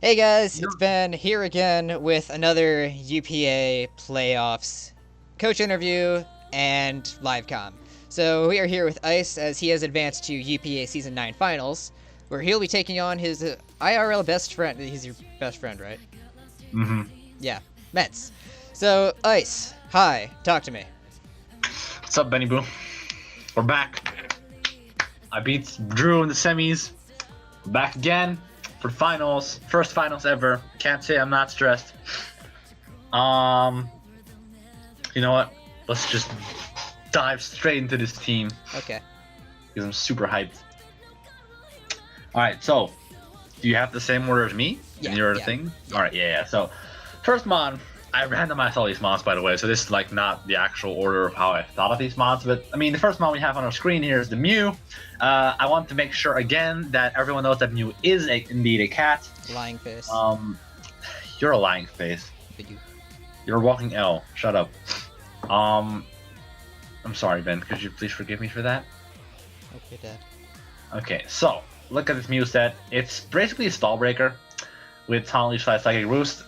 Hey guys, Yep. it's Ben here again with another UPA playoffs coach interview and livecom. So we are here with Ice as he has advanced to UPA Season 9 Finals, where he'll be taking on his IRL best friend. He's your best friend, right? Mm-hmm. Yeah, Mence. So, Ice, hi, talk to me. What's up, Benny Boo? We're back. I beat Drew in the semis. We're back again for finals. First finals ever. Can't say I'm not stressed. You know what? Let's just dive straight into this team Okay. because I'm super hyped. All right, so do you have the same order as me Yeah, in your yeah, thing? yeah. All right, yeah. So first mod, I randomized all these mods, by the way, so this is like not the actual order of how I thought of these mods, but I mean the first mod we have on our screen here is the Mew. I want to make sure again that everyone knows that Mew is indeed a cat. Lying face. You're a lying face. Could you? You're a walking L. Shut up. I'm sorry, Ben. Could you please forgive me for that? Okay, Dad. Okay, so look at this Mew set. It's basically a stall breaker with Taunt Leech Psychic Roost.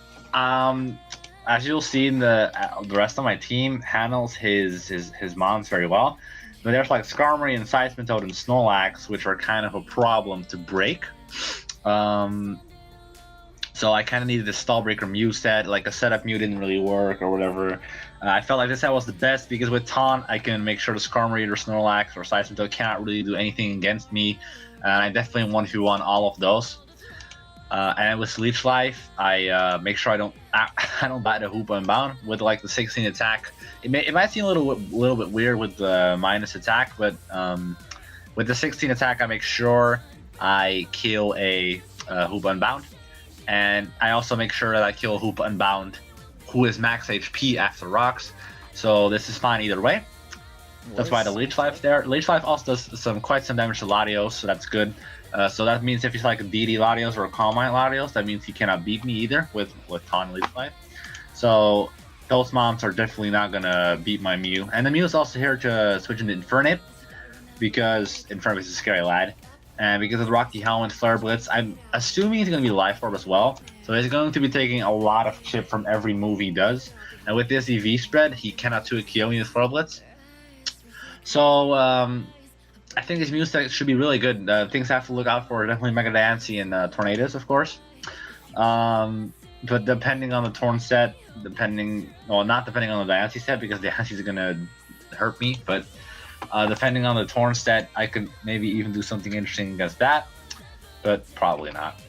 As you'll see, in the rest of my team handles his mons very well. But there's like Skarmory and Seismitoad and Snorlax, which are kind of a problem to break. So I kind of needed a stall breaker Mew set. Like a setup Mew didn't really work or whatever. I felt like this set was the best because with Taunt, I can make sure the Skarmory or Snorlax or Seismitoad cannot really do anything against me. And I definitely 1v1 all of those. And with Leech Life, I make sure I don't buy the Hoop Unbound with like the 16 attack. It might seem a little bit weird with the minus attack, but with the 16 attack, I make sure I kill a Hoop Unbound, and I also make sure that I kill a Hoop Unbound who is max HP after rocks. So this is fine either way. That's why the Leech Life there. Leech Life also does quite some damage to Latios, so that's good. So that means if he's like a DD Latios or a Calm Mind Latios, that means he cannot beat me either with Taunt Leech Life. So those mons are definitely not gonna beat my Mew. And the Mew is also here to switch into Infernape because Infernape is a scary lad. And because of the Rocky Helmet Flare Blitz, I'm assuming he's gonna be Life Orb as well. So he's going to be taking a lot of chip from every move he does. And with this EV spread, he cannot 2-KO me with Flare Blitz. So I think this Mew set should be really good. Things I have to look out for are definitely Mega Diancie and Tornadoes, of course. But depending on the Torn set, not depending on the Diancie set because Diancie is gonna hurt me, but depending on the Torn set, I could maybe even do something interesting against that, but probably not.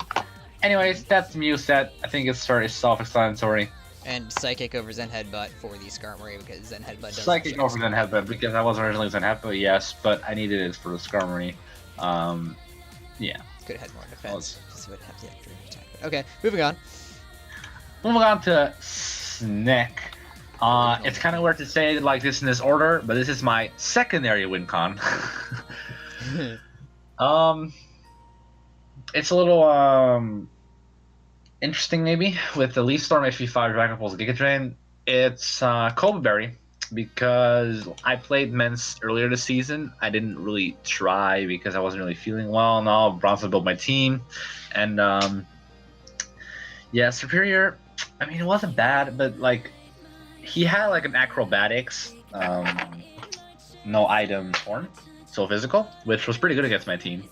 Anyways, that's the Mew set. I think it's very self-explanatory. And Psychic over Zen Headbutt for the Skarmory because Zen Headbutt does Psychic over Zen Headbutt because I was originally Zen Headbutt, yes, but I needed it for the Skarmory. Yeah. Could have had more defense. Just wouldn't have the extra attack. But okay, moving on. Moving on to Sneck. It's kind of weird to say like this in this order, but this is my secondary win con. It's a little interesting maybe with the Leaf Storm HP5 Dragon Pulse Giga Drain. It's Cobra Berry because I played Mence earlier this season. I didn't really try because I wasn't really feeling well and all. Bronson built my team, and yeah, Superior. I mean, it wasn't bad, but like he had like an acrobatics, no item torn, so physical, which was pretty good against my team.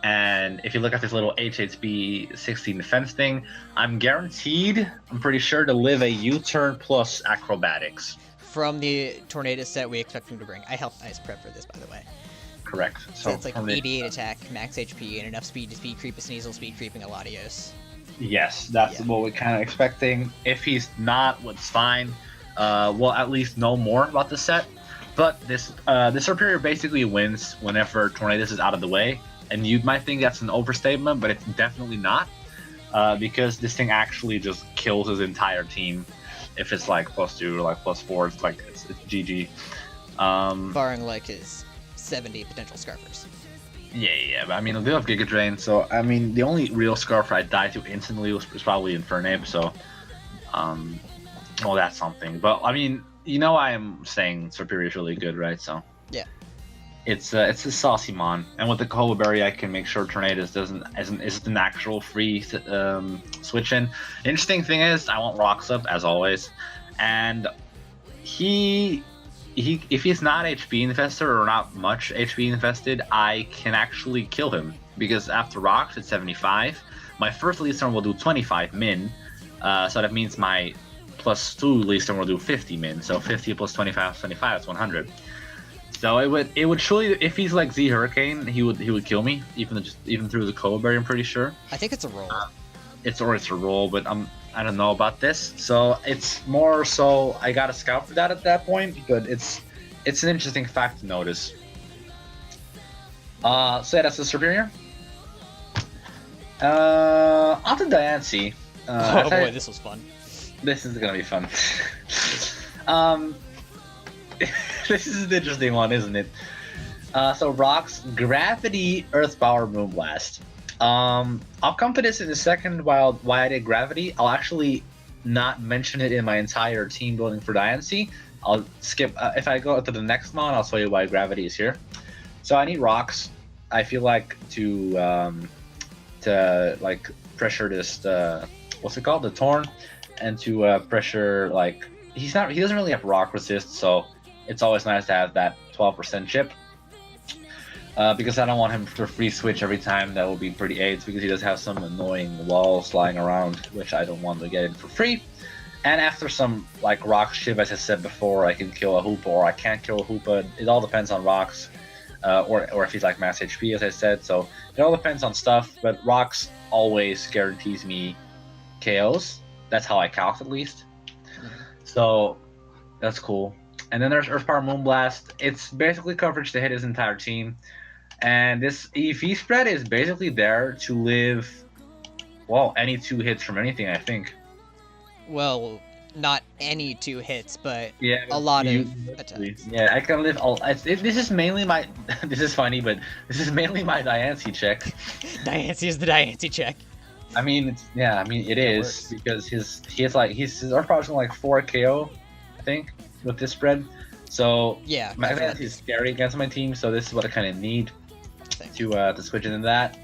And if you look at this little HHB 16 defense thing, I'm guaranteed, I'm pretty sure, to live a U-turn plus acrobatics. From the Tornado set we expect him to bring. I helped Ice prep for this, by the way. Correct. So it's like 88 attack, max HP, and enough speed to speed creep a Sneasel, speed creeping a Latios. Yes, that's what we're kind of expecting. If he's not, what's fine. We'll at least know more about the set. But this Superior basically wins whenever Tornadus is out of the way. And you might think that's an overstatement, but it's definitely not. Because this thing actually just kills his entire team. If it's like +2 or like +4, it's like it's GG. Barring like his 70 potential Scarfers. Yeah, but I mean, a bit of Giga Drain, so I mean, the only real Scarfer I died to instantly was probably Infernape, so well, that's something. But I mean, you know, I am saying Superior is really good, right? So yeah. It's a saucy mon, and with the Koba Berry, I can make sure Tornadoes isn't an actual free switch in. The interesting thing is, I want Rocks up as always, and he if he's not HP infested or not much HP infested, I can actually kill him because after Rocks it's 75. My first Leaf Storm will do 25 min, so that means my +2 Leaf Storm will do 50 min. So 50 plus 25 is 25. It's 100. So it would surely, if he's like Z Hurricane, he would kill me even through the Koba Berry. I'm pretty sure. I think it's a roll. It's a roll, but I don't know about this. So it's more so I got to scout for that at that point. But it's an interesting fact to notice. So yeah, that's the Superior. On to Diancie. Oh boy, this was fun. This is gonna be fun. This is an interesting one, isn't it? So Rocks, Gravity, Earth Power, Moonblast. I'll come to this in a second why I did Gravity. I'll actually not mention it in my entire team building for Diancie. I'll skip. If I go to the next one, I'll show you why Gravity is here. So I need Rocks. I feel like to like pressure this what's it called, the Torn, and to pressure like he doesn't really have rock resist, so it's always nice to have that 12% chip. Because I don't want him to free switch every time. That will be pretty AIDS because he does have some annoying walls lying around, which I don't want to get in for free. And after some like rock chip, as I said before, I can kill a Hoopa or I can't kill a Hoopa. It all depends on Rocks. Or if he's like max HP, as I said. So it all depends on stuff, but Rocks always guarantees me KOs. That's how I calc at least. So that's cool. And then there's Earth Power Moonblast. It's basically coverage to hit his entire team. And this EV spread is basically there to live, well, any 2 hits from anything, I think. Well, not any 2 hits, but yeah, a lot of attacks. Yeah, I can live all. This is mainly my. This is funny, but this is mainly my Diancie check. Diancie is the Diancie check. I mean, it is because his Earth Power is like 4 KO, I think, with this spread. So yeah, my Diancie is scary against my team. So this is what I kind of need to switch into that.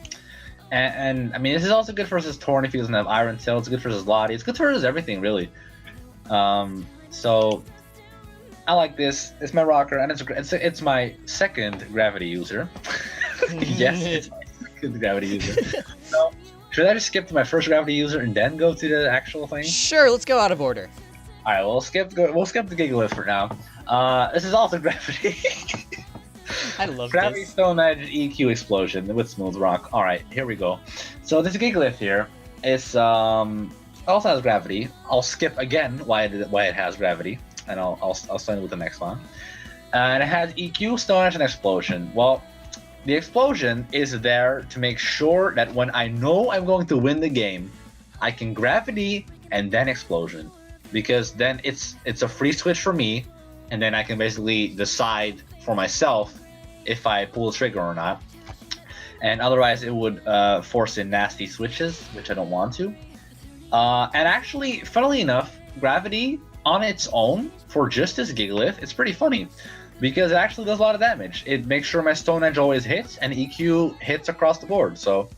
And I mean, this is also good versus Torn if he doesn't have Iron Tail. It's good versus Lottie. It's good versus everything, really. So I like this. It's my rocker, and it's my second Gravity user. Yes, it's my second Gravity user. So should I just skip to my first Gravity user and then go to the actual thing? Sure, let's go out of order. All right, we'll skip the Gigalith for now. This is also Gravity. I love Gravity this. Stone Edge EQ Explosion with Smooth Rock. All right, here we go. So this Gigalith here is also has Gravity. I'll skip again why it has Gravity, and I'll start with the next one. And it has EQ, Stone Edge, and Explosion. Well, the Explosion is there to make sure that when I know I'm going to win the game, I can Gravity and then Explosion, because then it's a free switch for me, and then I can basically decide for myself if I pull the trigger or not. And otherwise, it would force in nasty switches, which I don't want to. And actually, funnily enough, Gravity on its own for just this Gigalith, it's pretty funny because it actually does a lot of damage. It makes sure my Stone Edge always hits and EQ hits across the board. So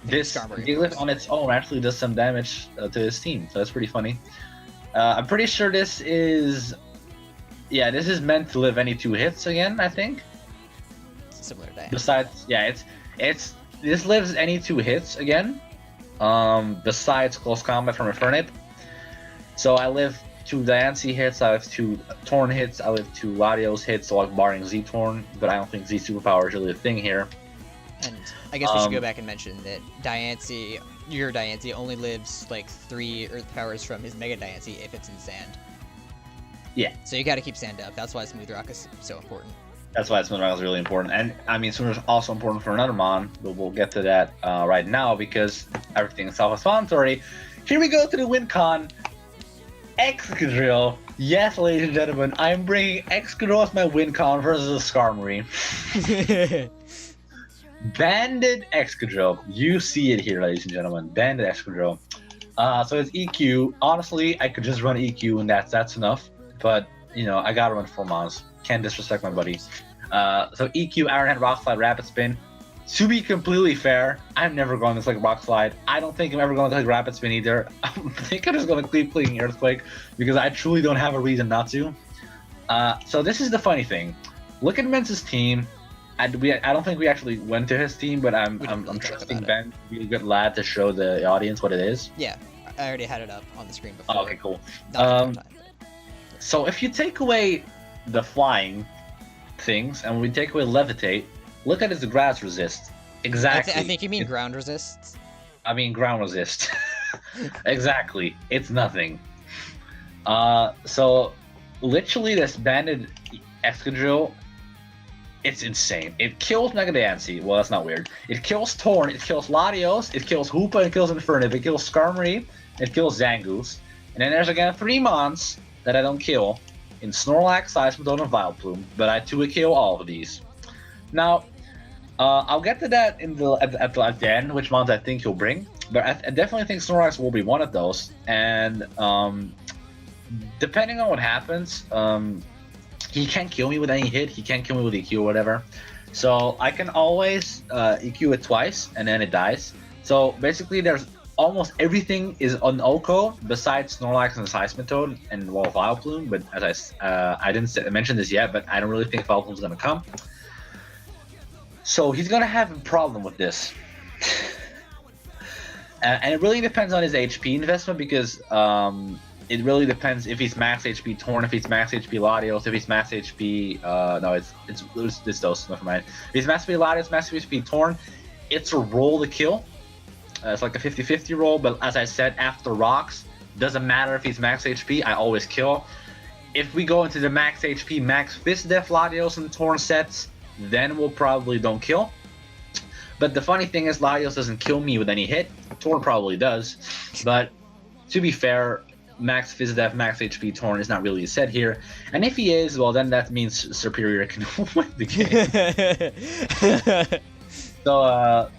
this Gigalith on its own actually does some damage to his team. So that's pretty funny. I'm pretty sure this is meant to live any 2 hits again, I think. Similar to that. Besides, yeah, this lives any 2 hits again. Besides close combat from Infernape. So I live 2 Diancie hits, I live 2 Torn hits, I live 2 Latios hits, so like barring Z Torn, but I don't think Z Superpower is really a thing here. And I guess we should go back and mention that your Diancie only lives like 3 Earth Powers from his Mega Diancie if it's in Sand. Yeah. So you gotta keep Sand up. That's why Smooth Rock is so important. That's why Smooth Rock is really important. And I mean, Smooth Rock is also important for another Mon, but we'll get to that right now because everything is self-explanatory. Here we go to the WinCon. Excadrill. Yes, ladies and gentlemen, I'm bringing Excadrill as my WinCon versus a Skarmory. Banded Excadrill. You see it here, ladies and gentlemen. Banded Excadrill. So it's EQ. Honestly, I could just run EQ and that's enough. But, you know, I gotta run 4 Mons. Can't disrespect my buddy. So EQ, Ironhead, Rock Slide, Rapid Spin. To be completely fair, I'm never going to click Rock Slide. I don't think I'm ever going to click Rapid Spin either. I think I'm just going to keep clicking Earthquake because I truly don't have a reason not to. So this is the funny thing. Look at Mence's team. I don't think we actually went to his team, but I'm trusting Ben to be a good lad to show the audience what it is. Yeah, I already had it up on the screen before. Oh, okay, cool. Time, so if you take away the flying things and we take away Levitate, look at his grass resist. Exactly. I think you mean ground resists. I mean ground resist. Exactly. It's nothing. So literally this banded Excadrill, it's insane. It kills Megadancy. Well, that's not weird. It kills Torn, it kills Latios, it kills Hoopa, it kills Infernape, it kills Skarmory, it kills Zangoose. And then there's again 3 Mons that I don't kill in Snorlax, Seismitoad, and Vileplume, but I do kill all of these. Now, I'll get to that in at the end, which Mons I think he'll bring, but I definitely think Snorlax will be one of those. And depending on what happens, he can't kill me with any hit. He can't kill me with EQ or whatever. So I can always EQ it twice and then it dies. So basically there's almost everything is on Oko besides Snorlax and Seismitoad and Vileplume. But as I didn't mention this yet, but I don't really think Vileplume's gonna come. So he's gonna have a problem with this. And it really depends on his HP investment because it really depends if he's max HP Torn, if he's max HP Latios, if he's max HP. No, it's those. Never mind. If he's max HP Latios, max HP Torn, it's a roll to kill. It's like a 50-50 roll. But as I said, after rocks, doesn't matter if he's max HP. I always kill. If we go into the max HP, max Fist Def Latios and Torn sets, then we'll probably don't kill. But the funny thing is, Latios doesn't kill me with any hit. Torn probably does. But to be fair, max Fizdef, max HP Torn is not really said here. And if he is, well, then that means Superior can win the game. So,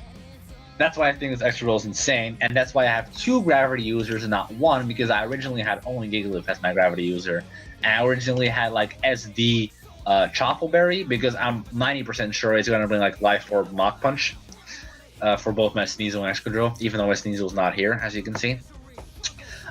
that's why I think this extra roll is insane. And that's why I have 2 Gravity users and not 1, because I originally had only Gigalith as my Gravity user. And I originally had, like, SD Choppleberry, because I'm 90% sure he's going to bring, like, Life Orb Mach Punch for both my Sneasel and Excadrill, even though my Sneasel's not here, as you can see.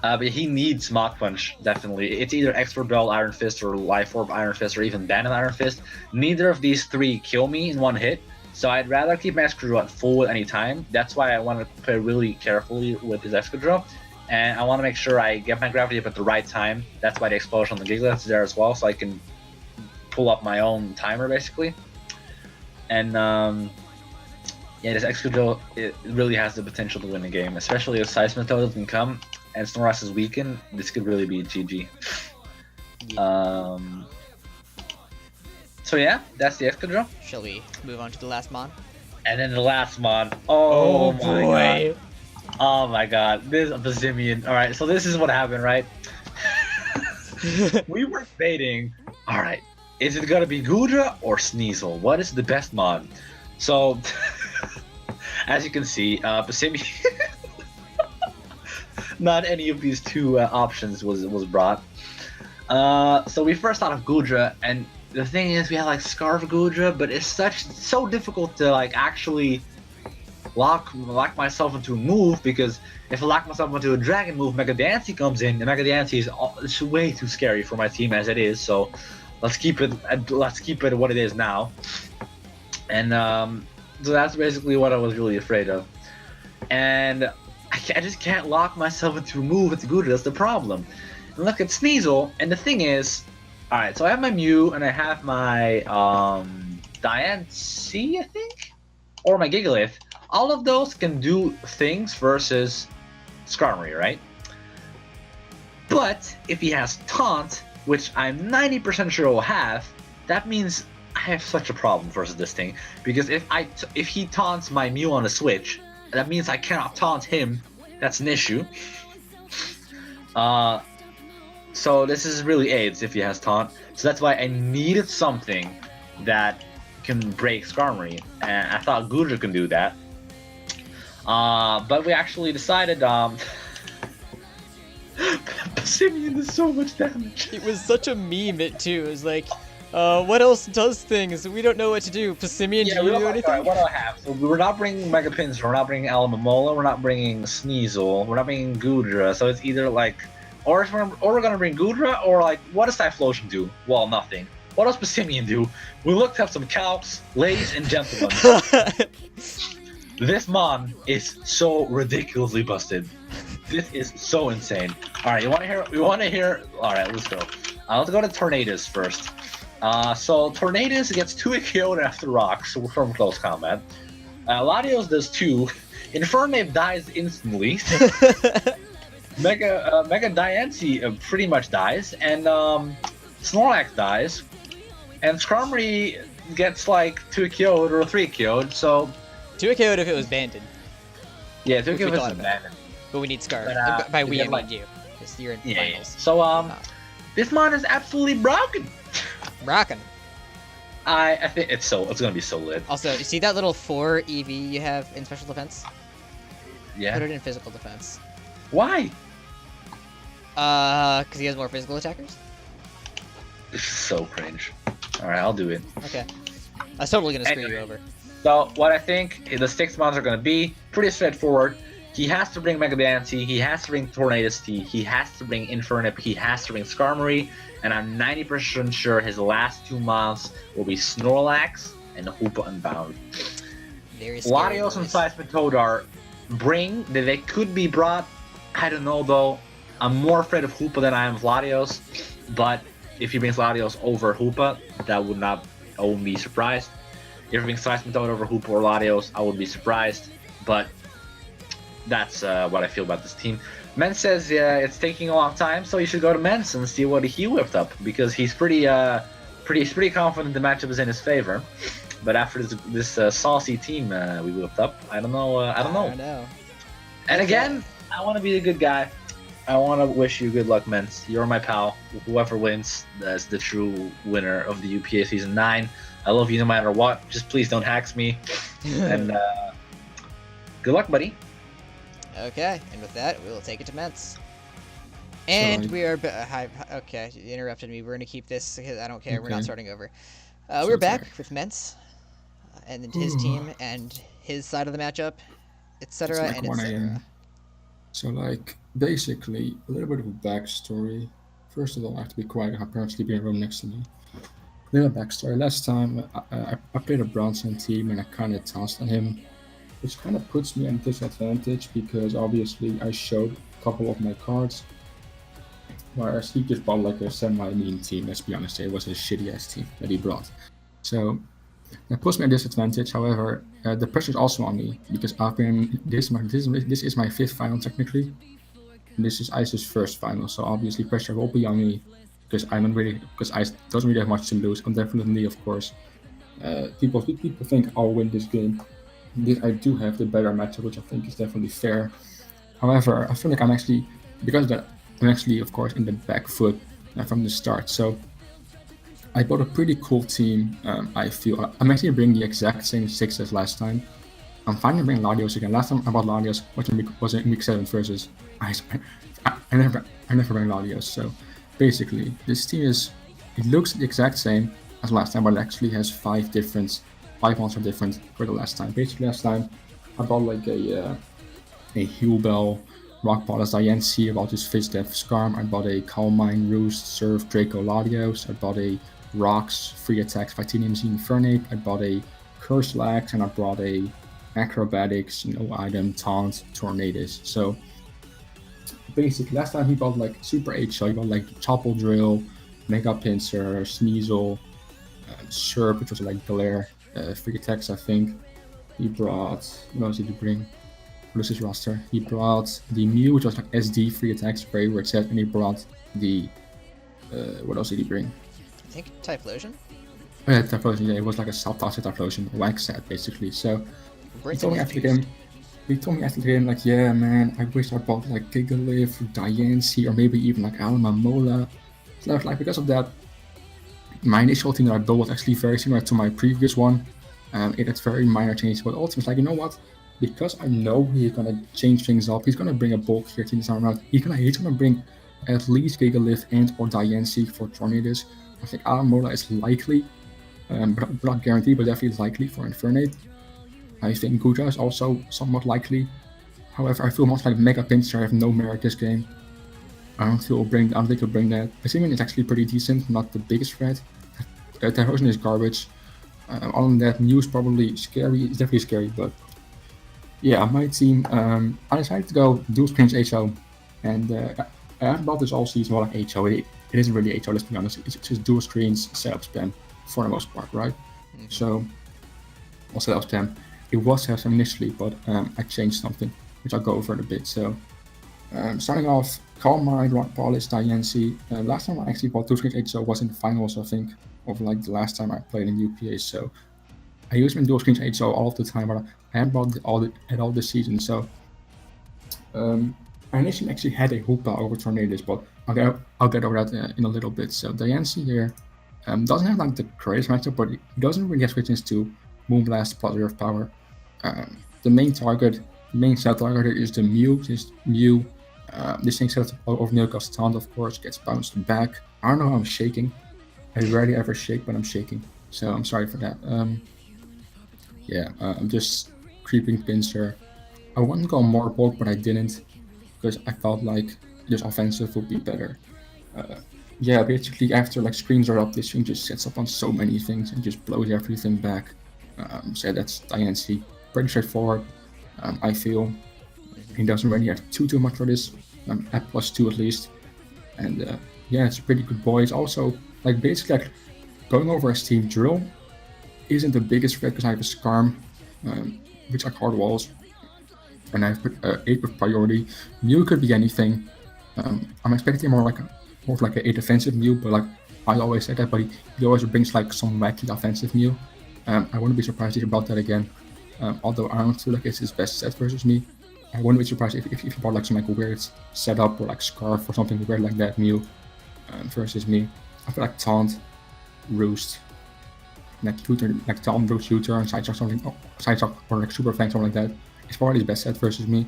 But he needs Mach Punch, definitely. It's either Expert Bell, Iron Fist, or Life Orb, Iron Fist, or even Bandit Iron Fist. Neither of these 3 kill me in 1 hit, so I'd rather keep my Excadrill at full at any time. That's why I want to play really carefully with his Excadrill. And I want to make sure I get my Gravity up at the right time. That's why the Explosion on the Gigalith is there as well, so I can pull up my own timer, basically. And, yeah, this Excadrill, it really has the potential to win the game, especially if Seismitoad doesn't come and Snorlax is weakened. This could really be a GG. Yeah. So yeah, that's the Excadrill. Shall we move on to the last mon? And then the last mon. Oh my boy. God. Oh my God. This is Bazimian. Alright, so this is what happened, right? We were debating, alright, is it gonna be Goodra or Sneasel? What is the best mon? So, as you can see, Bazimian... Not any of these 2 options was brought. So we first thought of Goodra, and the thing is, we had like Scarf Goodra, but it's so difficult to like actually lock myself into a move, because if I lock myself into a Dragon move, Megadancy comes in, and Megadancy is way too scary for my team as it is. So let's keep it what it is now. And so that's basically what I was really afraid of. And I just can't lock myself into a move with Goodra. That's the problem. And look at Sneasel, and the thing is, alright, so I have my Mew, and I have my Diancie, I think? Or my Gigalith. All of those can do things versus Skarmory, right? But if he has Taunt, which I'm 90% sure he'll have, that means I have such a problem versus this thing. Because if he taunts my Mew on a switch, that means I cannot taunt him. That's an issue. So this is really AIDS if he has taunt. So that's why I needed something that can break Skarmory, and I thought Goodra can do that. But we actually decided Passimian does so much damage. It was such a meme, too. It was like, What else does things? We don't know what to do. Passimian, do you do anything? Alright, what do I have? So we're not bringing Mega Pinsir, we're not bringing Alamomola, we're not bringing Sneasel, we're not bringing Goodra. So it's either like, or we're gonna bring Goodra, or like, what does Typhlosion do? Well, nothing. What does Passimian do? We looked up some calcs, ladies and gentlemen. This mon is so ridiculously busted. This is so insane. Alright, you wanna hear? Alright, let's go. Let's go to Tornadus first. So Tornadus gets 2 Kyogre after rocks from close combat. Latios does 2. Infernape dies instantly. Mega Diancie pretty much dies, and Snorlax dies, and Skarmory gets like 2 Kyogre or 3 Kyogre. So 2 Kyogre if it was banded. Yeah, 2 Kyogre if it's abandoned. But we need Scar. By we, I mean you. Because you're in finals. So this mon is absolutely broken. Rockin'. I think it's gonna be so lit. Also, you see that little 4 EV you have in special defense? Yeah. Put it in physical defense. Why? Because he has more physical attackers? This is so cringe. Alright, I'll do it. Okay. I was totally gonna screw you over. So, what I think the 6 mons are gonna be, pretty straightforward. He has to bring Mega Diancie, he has to bring Tornadus T, he has to bring Infernape, he has to bring Skarmory, and I'm 90% sure his last 2 mons will be Snorlax and Hoopa Unbound. Very scary. Latios and Seismitoad they could be brought. I don't know though. I'm more afraid of Hoopa than I am of Latios, but if he brings Latios over Hoopa, I wouldn't be surprised. If he brings Seismitoad over Hoopa or Latios, I would be surprised, but that's what I feel about this team. Mence says it's taking a long time, so you should go to Mence and see what he whipped up, because he's pretty confident the matchup is in his favor. But after this saucy team we whipped up, I don't know. I don't know. And again, I want to be the good guy. I want to wish you good luck, Mence. You're my pal. Whoever wins, that's the true winner of the UPA Season 9. I love you no matter what. Just please don't hack me. And good luck, buddy. Okay, and with that, we will take it to Mence. And we are... okay, you interrupted me. We're going to keep this. I don't care. Okay. We're not starting over. We're back with Mence and his team and his side of the matchup, etc. Like and etc. So, like, basically, a little bit of a backstory. First of all, I have to be quiet. I have parents sleeping in a room next to me. A little backstory. Last time, I played a Bronson team and I kind of tossed on him, which kind of puts me at a disadvantage because obviously I showed a couple of my cards, whereas he just bought like a semi-mean team. Let's be honest, it was a shitty-ass team that he brought. So that puts me at a disadvantage. However, the pressure is also on me because I've been this is my 5th final technically. And this is Ice's 1st final, so obviously pressure will be on me because Ice doesn't really have much to lose. I'm definitely, of course. People think I'll win this game. I do have the better matchup, which I think is definitely fair. However, I feel like I'm actually, of course, in the back foot from the start. So I bought a pretty cool team. I feel I'm actually bringing the exact same 6 as last time. I'm finally bringing Latios again. Last time I bought Latios was in week 7 versus Ice. I never bring Latios. So basically, this team it looks the exact same as last time, but it actually has 5 monsters different for the last time. Basically, last time I bought like a Healbell, Rock Ball as Diancie, I bought this Fish Death Skarm, I bought a Calm Mind, Roost, Surf, Draco, Latios, I bought a Rocks, Free Attacks, Titanium Z, Infernape, I bought a Curselax, and I brought a Acrobatics, item, Taunt, Tornadus. So basically, last time he bought like Super HL, he bought like Choppel Drill, Mega Pinsir, Sneasel, Surf, which was like Glare, Free Attacks, I think. He brought, what else did he bring? What is his roster? He brought the Mew, which was like SD, Free Attacks, very weird set, and he brought the, what else did he bring? I think Typhlosion? Oh, yeah, Typhlosion, yeah, it was like a self-tossed Typhlosion, wank set, basically. So, he told me after the game, like, yeah, man, I wish I bought like Gigalith, Diancie, or maybe even like Alamomola. So, like, because of that, my initial team that I built was actually very similar to my previous one. It had very minor changes, but ultimately, it's like, you know what? Because I know he's gonna change things up, he's gonna bring a bulkier team this time around. He's gonna bring at least Gigalith and or Diancie for Tornadus, I think Alamola is likely, but not guaranteed, but definitely likely for Infernate. I think Guja is also somewhat likely. However, I feel much like Mega Pinscher have no merit this game. I don't think he'll bring that. Pessimian is actually pretty decent, not the biggest threat. Typhlosion is garbage. Other than that, Mew is probably scary. It's definitely scary, but yeah, my team. I decided to go dual screens HO, and I have about this all season more like HO. It isn't really HO, let's be honest. It's just dual screens setup spam for the most part, right? Mm-hmm. So, or setup spam. It was setup spam initially, but I changed something, which I'll go over in a bit. So, starting off, Calm Mind, Rock Polish, Diancie. Last time I actually bought dual screens HO was in the finals, I think, of like the last time I played in UPA. So, I use my dual screens HO all of the time, but I haven't bought at all this season. So I initially actually had a Hoopa over Tornadus, but I'll get over that in a little bit. So Diancie here doesn't have like the greatest matchup, but he doesn't really have switches to Moonblast plus Earth Power. The main set target is the Mew. This thing sets up over Mew because Taunt, of course, gets bounced back. I don't know how I'm shaking. I rarely ever shake, but I'm shaking. So I'm sorry for that. I'm just creeping Pinscher. I wanted to go more bulk, but I didn't because I felt like just offensive would be better. Basically after like screens are up, this thing just sets up on so many things and just blows everything back. So that's Diancie. Pretty straightforward. I feel he doesn't really have too much for this. At +2 at least. And it's a pretty good boy. It's also like basically like going over his team drill isn't the biggest threat because I have a Skarm, which are hard walls, and I have 8 with priority. Mew could be anything. I'm expecting more of like a defensive Mew, but like I always say that, but he always brings like some wacky offensive Mew. I wouldn't be surprised if he brought that again. Although I don't feel like it's his best set versus me. I wouldn't be surprised if he brought like some like weird setup or like Scarf or something weird like that Mew versus me. I feel like Taunt, Roost, like Taunt, Roost, U-turn, Sideshock, or like Super Fang, something like that. It's probably his best set versus me.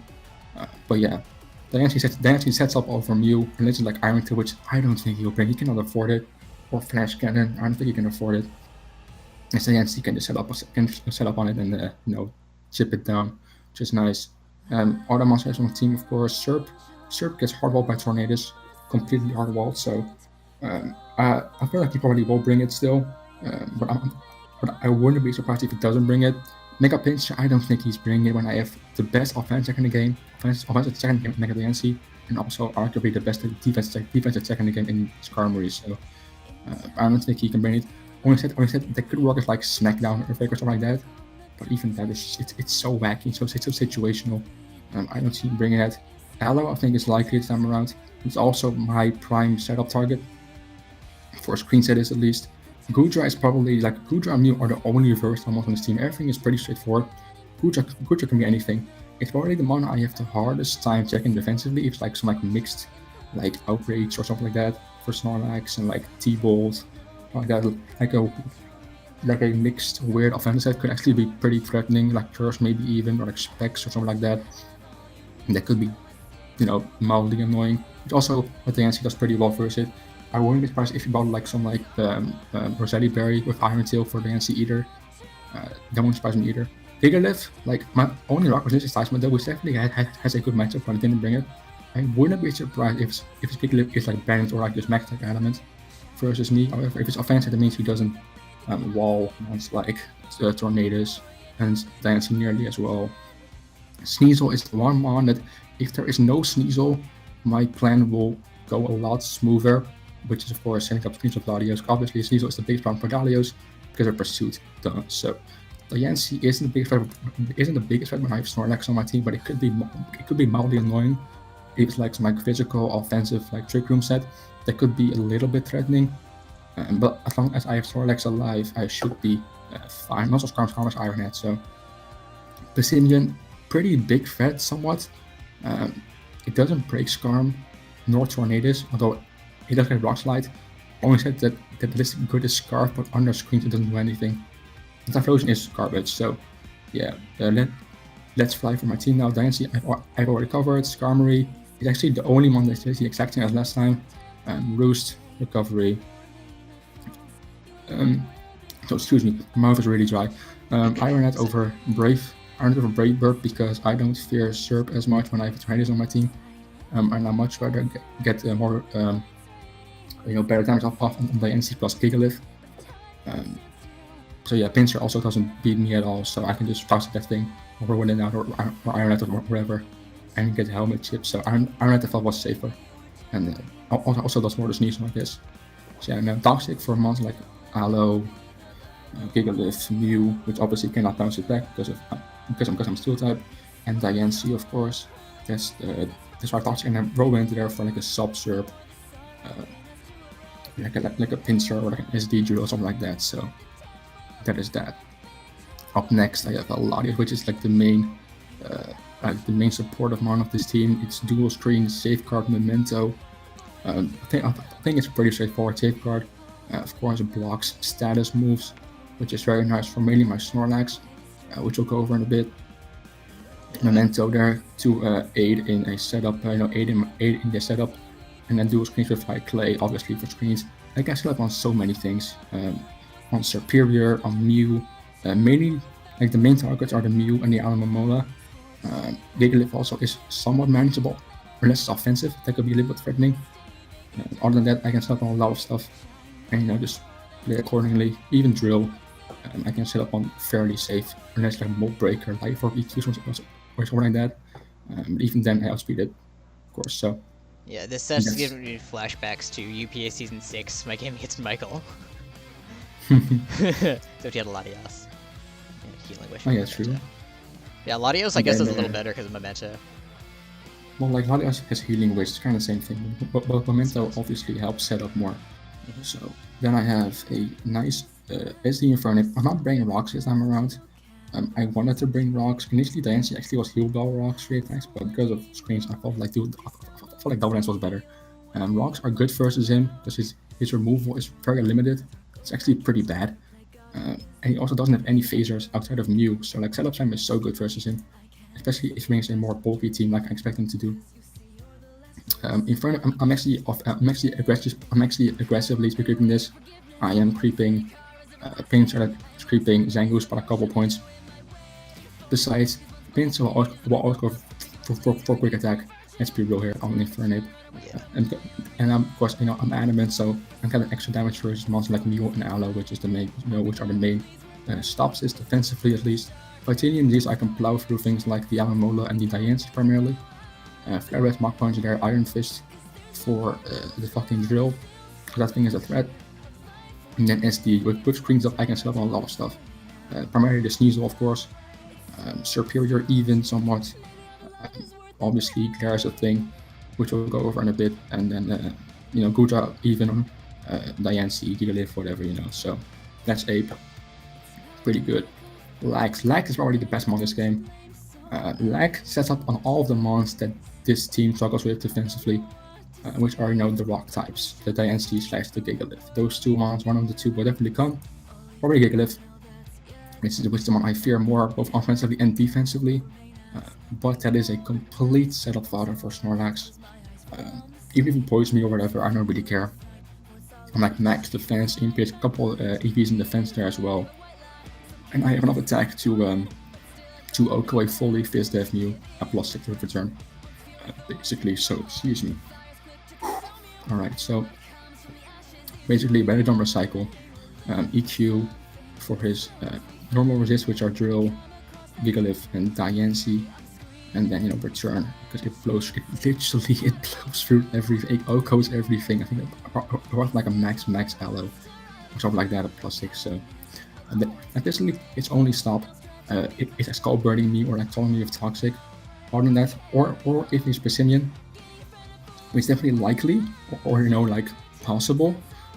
But yeah, Diancie sets up over Mew, and this is like Iron Tail, which I don't think he'll bring. He cannot afford it. Or Flash Cannon, I don't think he can afford it. And Diancie can just set up on it and chip it down, which is nice. Other monsters on the team, of course, Serp gets hardwalled by Tornadus, completely hardwalled, so I feel like he probably will bring it still, but I wouldn't be surprised if he doesn't bring it. Mega Pinscher, I don't think he's bringing it when I have the best offensive second in the game, offensive second in Mega Diancie, and also arguably the best defensive second in the game in Skarmory, so I don't think he can bring it. Only said that could work as like Smackdown or Fake or something like that, but even that it's so wacky, so situational. I don't see him bringing that. Aloe, I think, is likely this time around. It's also my prime setup target for screen setters at least. Gudra is probably like Gudra and Mew are the only reverse almost on this team. Everything is pretty straightforward. Gudra can be anything. It's probably the one I have the hardest time checking defensively. It's like some like mixed like Outrage or something like that for Snorlax and like T-Bolt, like that, like a mixed weird offensive set could actually be pretty threatening, like Curse maybe even, or like Specs or something like that. And that could be, mildly annoying. But also, what Diancie does pretty well versus it. I wouldn't be surprised if you bought like some like Rossetti Berry with Iron Tail for Diancie either. That wouldn't surprise me either. Gigalith, like my only rock resistance Tysman though, which definitely has a good matchup, but I didn't bring it. I wouldn't be surprised if his Gigalith is like banned or like just max attack element versus me. However, if it's offensive, that means he doesn't wall ones like Tornadus and Diancie nearly as well. Sneasel is the one mon that if there is no Sneasel, my plan will go a lot smoother, which is of course setting up screens of Gladios. Obviously Sneasel is the biggest problem for Dalios because of Pursuit. So Diancie isn't the biggest threat when I have Snorlax on my team, but it could be mildly annoying. If it's like some like physical offensive like Trick Room set, that could be a little bit threatening. But as long as I have Snorlax alive, I should be fine. Also, Skarm is Ironhead, so Pessimian, pretty big threat somewhat. It doesn't break Skarm nor Tornadus, although he does get Rock Slide. Only said that this good as Scarf, but under screens it doesn't do anything. Typhlosion is garbage, so yeah. Let's fly for my team now. Diancie, I've already covered. Skarmory is actually the only one that's the exact same as last time. Roost, Recovery. So excuse me, my mouth is really dry. Iron Head over Brave. Iron Head over Brave Bird because I don't fear Serp as much when I have Tyranids on my team. And I much rather get more, better damage off on the NC plus Gigalith. So yeah, Pinsir also doesn't beat me at all, so I can just toxic that thing, or win it out, or Iron Head or whatever, and get helmet chip. So Iron Head I felt was safer, and also does more to sneeze like this. So yeah, and toxic for monsters like Aloe, Gigalith, Mew, which obviously cannot bounce it back because I'm Steel type, and Diancie, of course. That's why toxic, and then roll into there for like a sub-Serp, like a Pinsir or like an SD Drill or something like that. So that is that. Up next, I have Latios, which is like the main support of one of this team. It's dual screen, safeguard, memento. I think it's pretty straightforward. Safeguard, of course, blocks status moves, which is very nice for mainly my Snorlax, which we'll go over in a bit. Memento there to aid in a setup, aid in the setup, and then dual screens with like Clay, obviously for screens. I can set up on so many things, on Superior, on Mew, mainly like the main targets are the Mew and the Alomomola. Gigalith also is somewhat manageable, unless it's offensive, that could be a little bit threatening. Other than that, I can set up on a lot of stuff, and just play accordingly. Even Drill, I can set up on fairly safe, unless like Mold Breaker, Life Orb EQ or something like that. Even then, I outspeed it, of course. So yeah, this set's giving me flashbacks to UPA Season 6, my game against Michael. So he had Latios. Healing Wish. Oh yeah, true. Yeah, Latios I guess is a little better because of Memento. Well, like Latios has Healing Wish, it's kind of the same thing, but Memento obviously helps set up more. So then I have a nice SD Inferno. I'm not bringing rocks this time around. I wanted to bring rocks. Initially, Diancie actually was Heal Bell rocks 3 attacks, but because of screens, I felt like Double Dance was better. Rocks are good versus him because his removal is very limited. It's actually pretty bad. And he also doesn't have any phasers outside of Mew, so like setup time is so good versus him, especially if he brings a more bulky team like I expect him to do. Inferno, I'm actually aggressively creeping this. I am creeping Pinsir, creeping Zangoose by a couple points. Besides, Pinsir will always go for quick attack. Let's be real here on Infernape. Yeah. And of course, I'm adamant, so I'm getting extra damage versus monsters like Mew and Aloe, which is the main, which are the main stops is defensively at least. Titanium these I can plow through things like the Alomomola and the Diancie primarily. Flare Red, Mach Punch there, Iron Fist for the fucking Drill, because that thing is a threat. And then SD, with screens up, I can set up on a lot of stuff. Primarily the Sneasel, of course. Superior even somewhat. Obviously, there's a thing, which we'll go over in a bit. And then, Guja even on Diancie, Gigalith, whatever, So that's Ape. Pretty good. Lag is probably the best mon in this game. Lag sets up on all of the mons that this team struggles with defensively, which are the rock types, the Diancie / the Gigalith. Those two mons, one of the two will definitely come. Probably Gigalith, which is the one I fear more, both offensively and defensively. But that is a complete setup fodder for Snorlax. Even if he poisons me or whatever, I don't really care. I'm like max defense, a couple EVs in defense there as well. And I have enough attack to OHKO a fully Fizz Death Mew at +6 with return. Basically, so excuse me. Alright, so basically Benedum Recycle, EQ for his normal resist, which are Drill, Gigalith, and Diancie, and then return, because it blows through everything, it OHKOs everything. I think it was like a max Aloe, or something like that at +6, so. And basically, its only stop is a skull burning me or like calling me with toxic. Other than that, or if it's Precinian, it's definitely likely or like possible,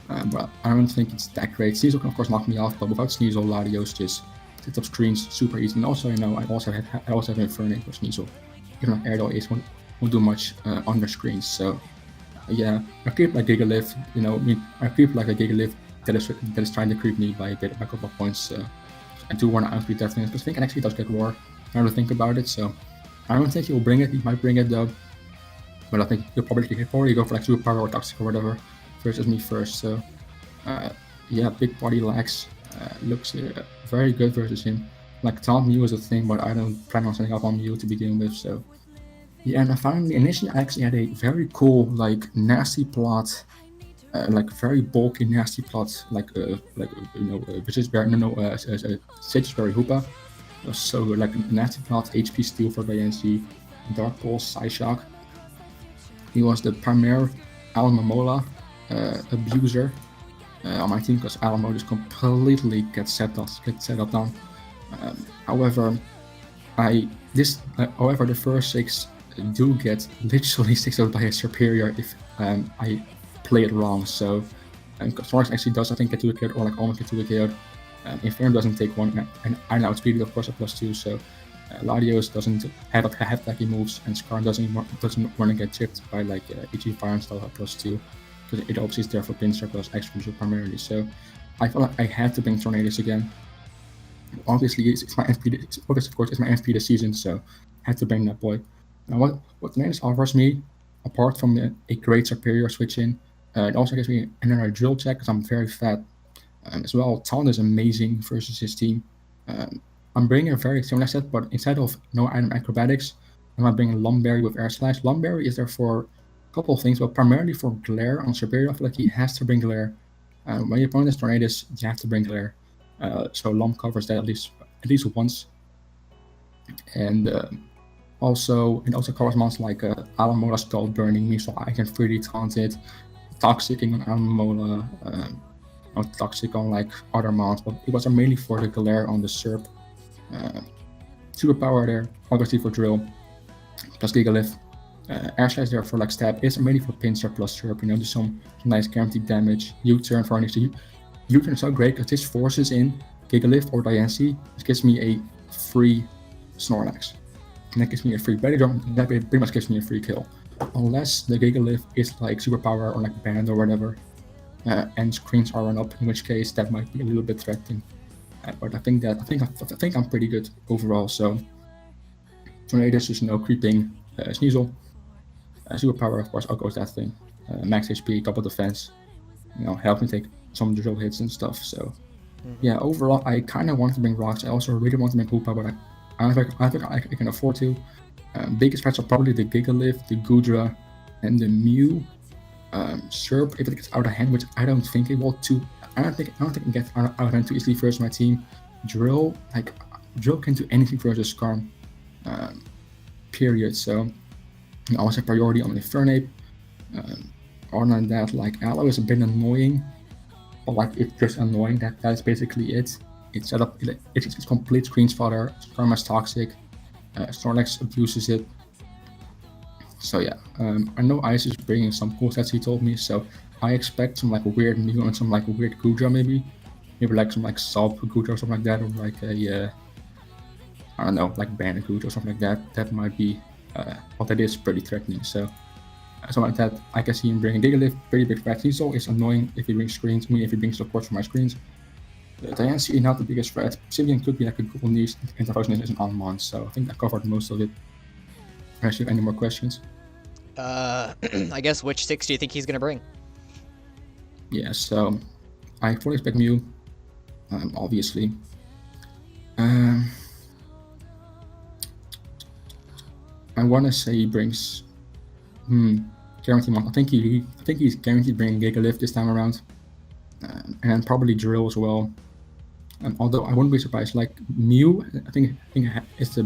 but I don't think it's that great. Sneasel can of course knock me off, but without Sneasel, Latios just sets up screens super easy. And also, I also have Infernape for Sneasel. Even though Aerial Ace won't do much on the screens. So yeah, I creep like Gigalith. I creep like a Gigalith that is trying to creep me by a couple of points. I do want to outspeed that thing, because I think it actually does get more. Now to think about it, so I don't think he'll bring it. He might bring it though, but I think he'll probably go for like Superpower or Toxic or whatever versus me first. So yeah, big body legs, looks very good versus him. Like taunt Mew is a thing, but I don't plan on setting up on Mew to begin with, so yeah. And finally, initially I actually had a very cool, like, nasty plot, like very bulky, nasty plot, like Citrusberry, Citrusberry Hoopa. It was so good, like nasty plot, HP Steel for Diancie, Dark Pulse, Psyshock. He was the premier Alamomola abuser on my team, because Alamo just completely gets set up down. However, the first 6 do get literally 6 out by a superior if I play it wrong. So Snorlax actually does, I think, get to the KO, or like almost get to the KO. Inferno doesn't take 1, and I know speed of course a +2, so Latios doesn't have attacky moves, and Skarn doesn't want to get chipped by like EG Fire and stuff at +2, because it obviously is there for Pinsir plus Extra primarily. So I felt like I had to bring Tornadus again. Obviously, it's my MP. Of course, it's my MP this season, so I had to bring that boy. Now, what Tornadus offers me, apart from a great superior switch in, it also gives me another drill check because I'm very fat. As well, Taunt is amazing versus his team. I'm bringing a very similar set, but instead of no item acrobatics, I'm bringing Lumberry with Air Slash. Lumberry is there for a couple of things, but primarily for Glare on superior. I feel like he has to bring Glare. When your opponent is Tornadus, you have to bring Glare. So Lum covers that at least once. And also covers monsters like Alamola Skull burning me, so I can freely taunt it. Toxicing on Alamola, not toxic on like other mons, but it was mainly for the Glare on the Serp. Superpower there, obviously for Drill, plus Gigalith. Air Slash there for like stab. It's mainly for Pinsir plus Serp, do some nice guaranteed damage. U-turn for anything. U-turn is so great because this forces in Gigalith or Diancie. This gives me a free Snorlax. And that gives me a free belly drum. That pretty much gives me a free kill. Unless the Gigalith is like superpower or like banned or whatever. And screens are run up, in which case that might be a little bit threatening. But I think I'm pretty good overall. So Tornadus is creeping Sneasel. Superpower, of course, outgoes that thing. Max HP, couple defense. Help me take some drill hits and stuff. So yeah, overall I kind of want to bring Rocks. I also really want to bring Hoopa, but I think I can afford to. Biggest threats are probably the Gigalith, the Goodra, and the Mew. Serp, if it gets out of hand, which I don't think it will. I don't think it gets out of hand too easily versus my team. Drill can do anything versus Skarn. Period. So I always have priority on the Infernape. Other than that, like Aloe is a bit annoying, but like it's just annoying. That's basically it. It's set up. It's complete screens fodder. Skarn is toxic. Snorlax abuses it. So yeah, I know Ice is bringing some cool sets, he told me, so I expect some like weird Mew and some like weird Goodra maybe like some like Sub Goodra or something like that, or like a I don't know, like Bandit Goodra or something like that. That might be what that is pretty threatening. So something like that. I can see him bringing Gigalith, pretty big threat. He's always annoying if he brings screens. I mean, if he brings support for my screens. Diancie not the biggest threat. Simian could be like a cool niche, and Devotion is an on-mon, so I think I covered most of it. Unless you have any more questions? I guess which 6 do you think he's going to bring? Yeah, so I fully expect Mew, obviously. I want to say he brings guaranteed one. I think he's guaranteed bringing Gigalith this time around, and then probably Drill as well. Although I wouldn't be surprised, like Mew, I think it's the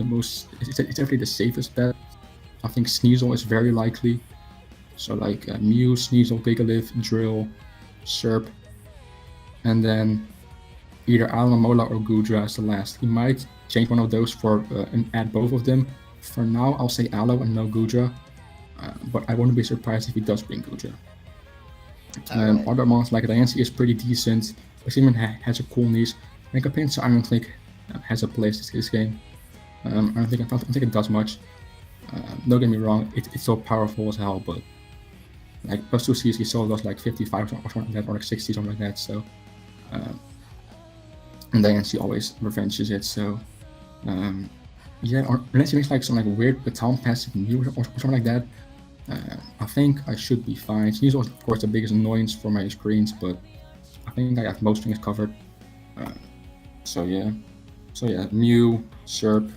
most. It's definitely the safest bet. I think Sneasel is very likely. So like Mew, Sneasel, Gigalith, Drill, Serp, and then either Alamola or Goodra as the last. He might change one of those for and add both of them. For now, I'll say Aloe and no Goodra, but I wouldn't be surprised if he does bring Goodra. Other monsters like Diancie is pretty decent. Simon has a cool niche. Pinsir I don't think has a place this game. I don't think it does much. Don't get me wrong, it's so powerful as hell, but like plus 2 CC solo does like 55 or something like that, or like 60 something like that. So and Diancie always revenges it. So yeah, or unless he makes like some like weird baton passive Mew or something like that, I think I should be fine. He's also, of course, the biggest annoyance for my screens, but I think I got most things covered. So yeah, Mew, Serp,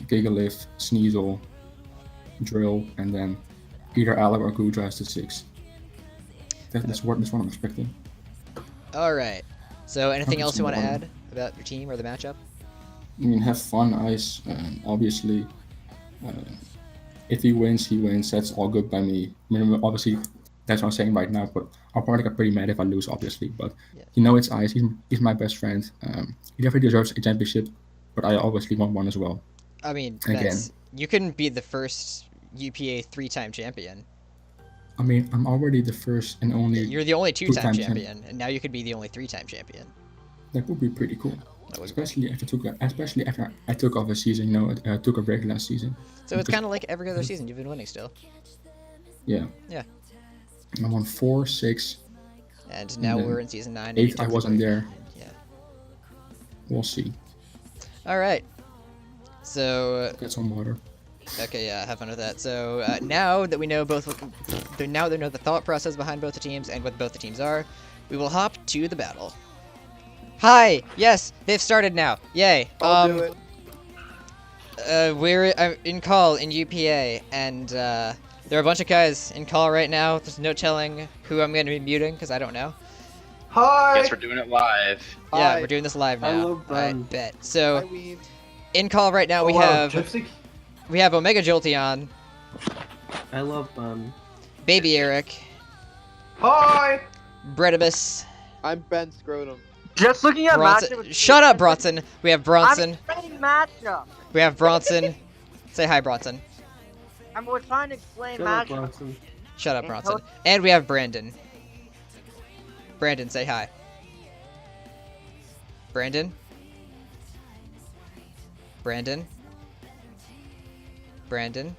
Gigalith, Sneasel, Drill, and then either Alec or Goodra as the 6. That's what I'm expecting. All right. So anything Okay, else so you want to one. add about your team or the matchup? I mean, have fun, Ice. Obviously, if he wins, he wins. That's all good by me. I mean, obviously, that's what I'm saying right now. But I'll probably get pretty mad if I lose, obviously. But Yeah. it's Ice. He's my best friend. He definitely deserves a championship, but I obviously want one as well. I mean, Again, you couldn't be the first UPA 3-time champion. I mean, I'm already the first and only. You're the only 2-time two-time champion, and now you could be the only 3-time champion. That would be pretty cool. That would Especially after I took off a season, I took a break last season. So it's kind of like every other season you've been winning still. Yeah. Yeah. I'm on 4, 6. And now we're in season 9. 8, I wasn't there. Yeah. We'll see. All right. So. Get some water. Okay, yeah, have fun with that. So now that we know now they know the thought process behind both the teams and what both the teams are, we will hop to the battle. Hi! Yes, they've started now. Yay. I'll do it. We're in call in UPA, and there are a bunch of guys in call right now. There's no telling who I'm going to be muting, because I don't know. Hi! Guess we're doing it live. Yeah, Hi. we're doing this live I now. love I Ben. bet. Hi, So, Ween. in call right now Oh, we wow, have Gypsy. Omega Jolteon, I love Ben. Baby Eric, Hi! Bredibus, I'm Ben Scrotum. Just looking at Bronson. matchup. Shut up, Bronson. We have Bronson. I'm explaining matchup. We have Bronson. Say hi, Bronson. We're trying to explain Shut up, matchup. Bronson. Shut up, Bronson. And we have Brandon. Brandon, say hi. Brandon? Brandon? Brandon?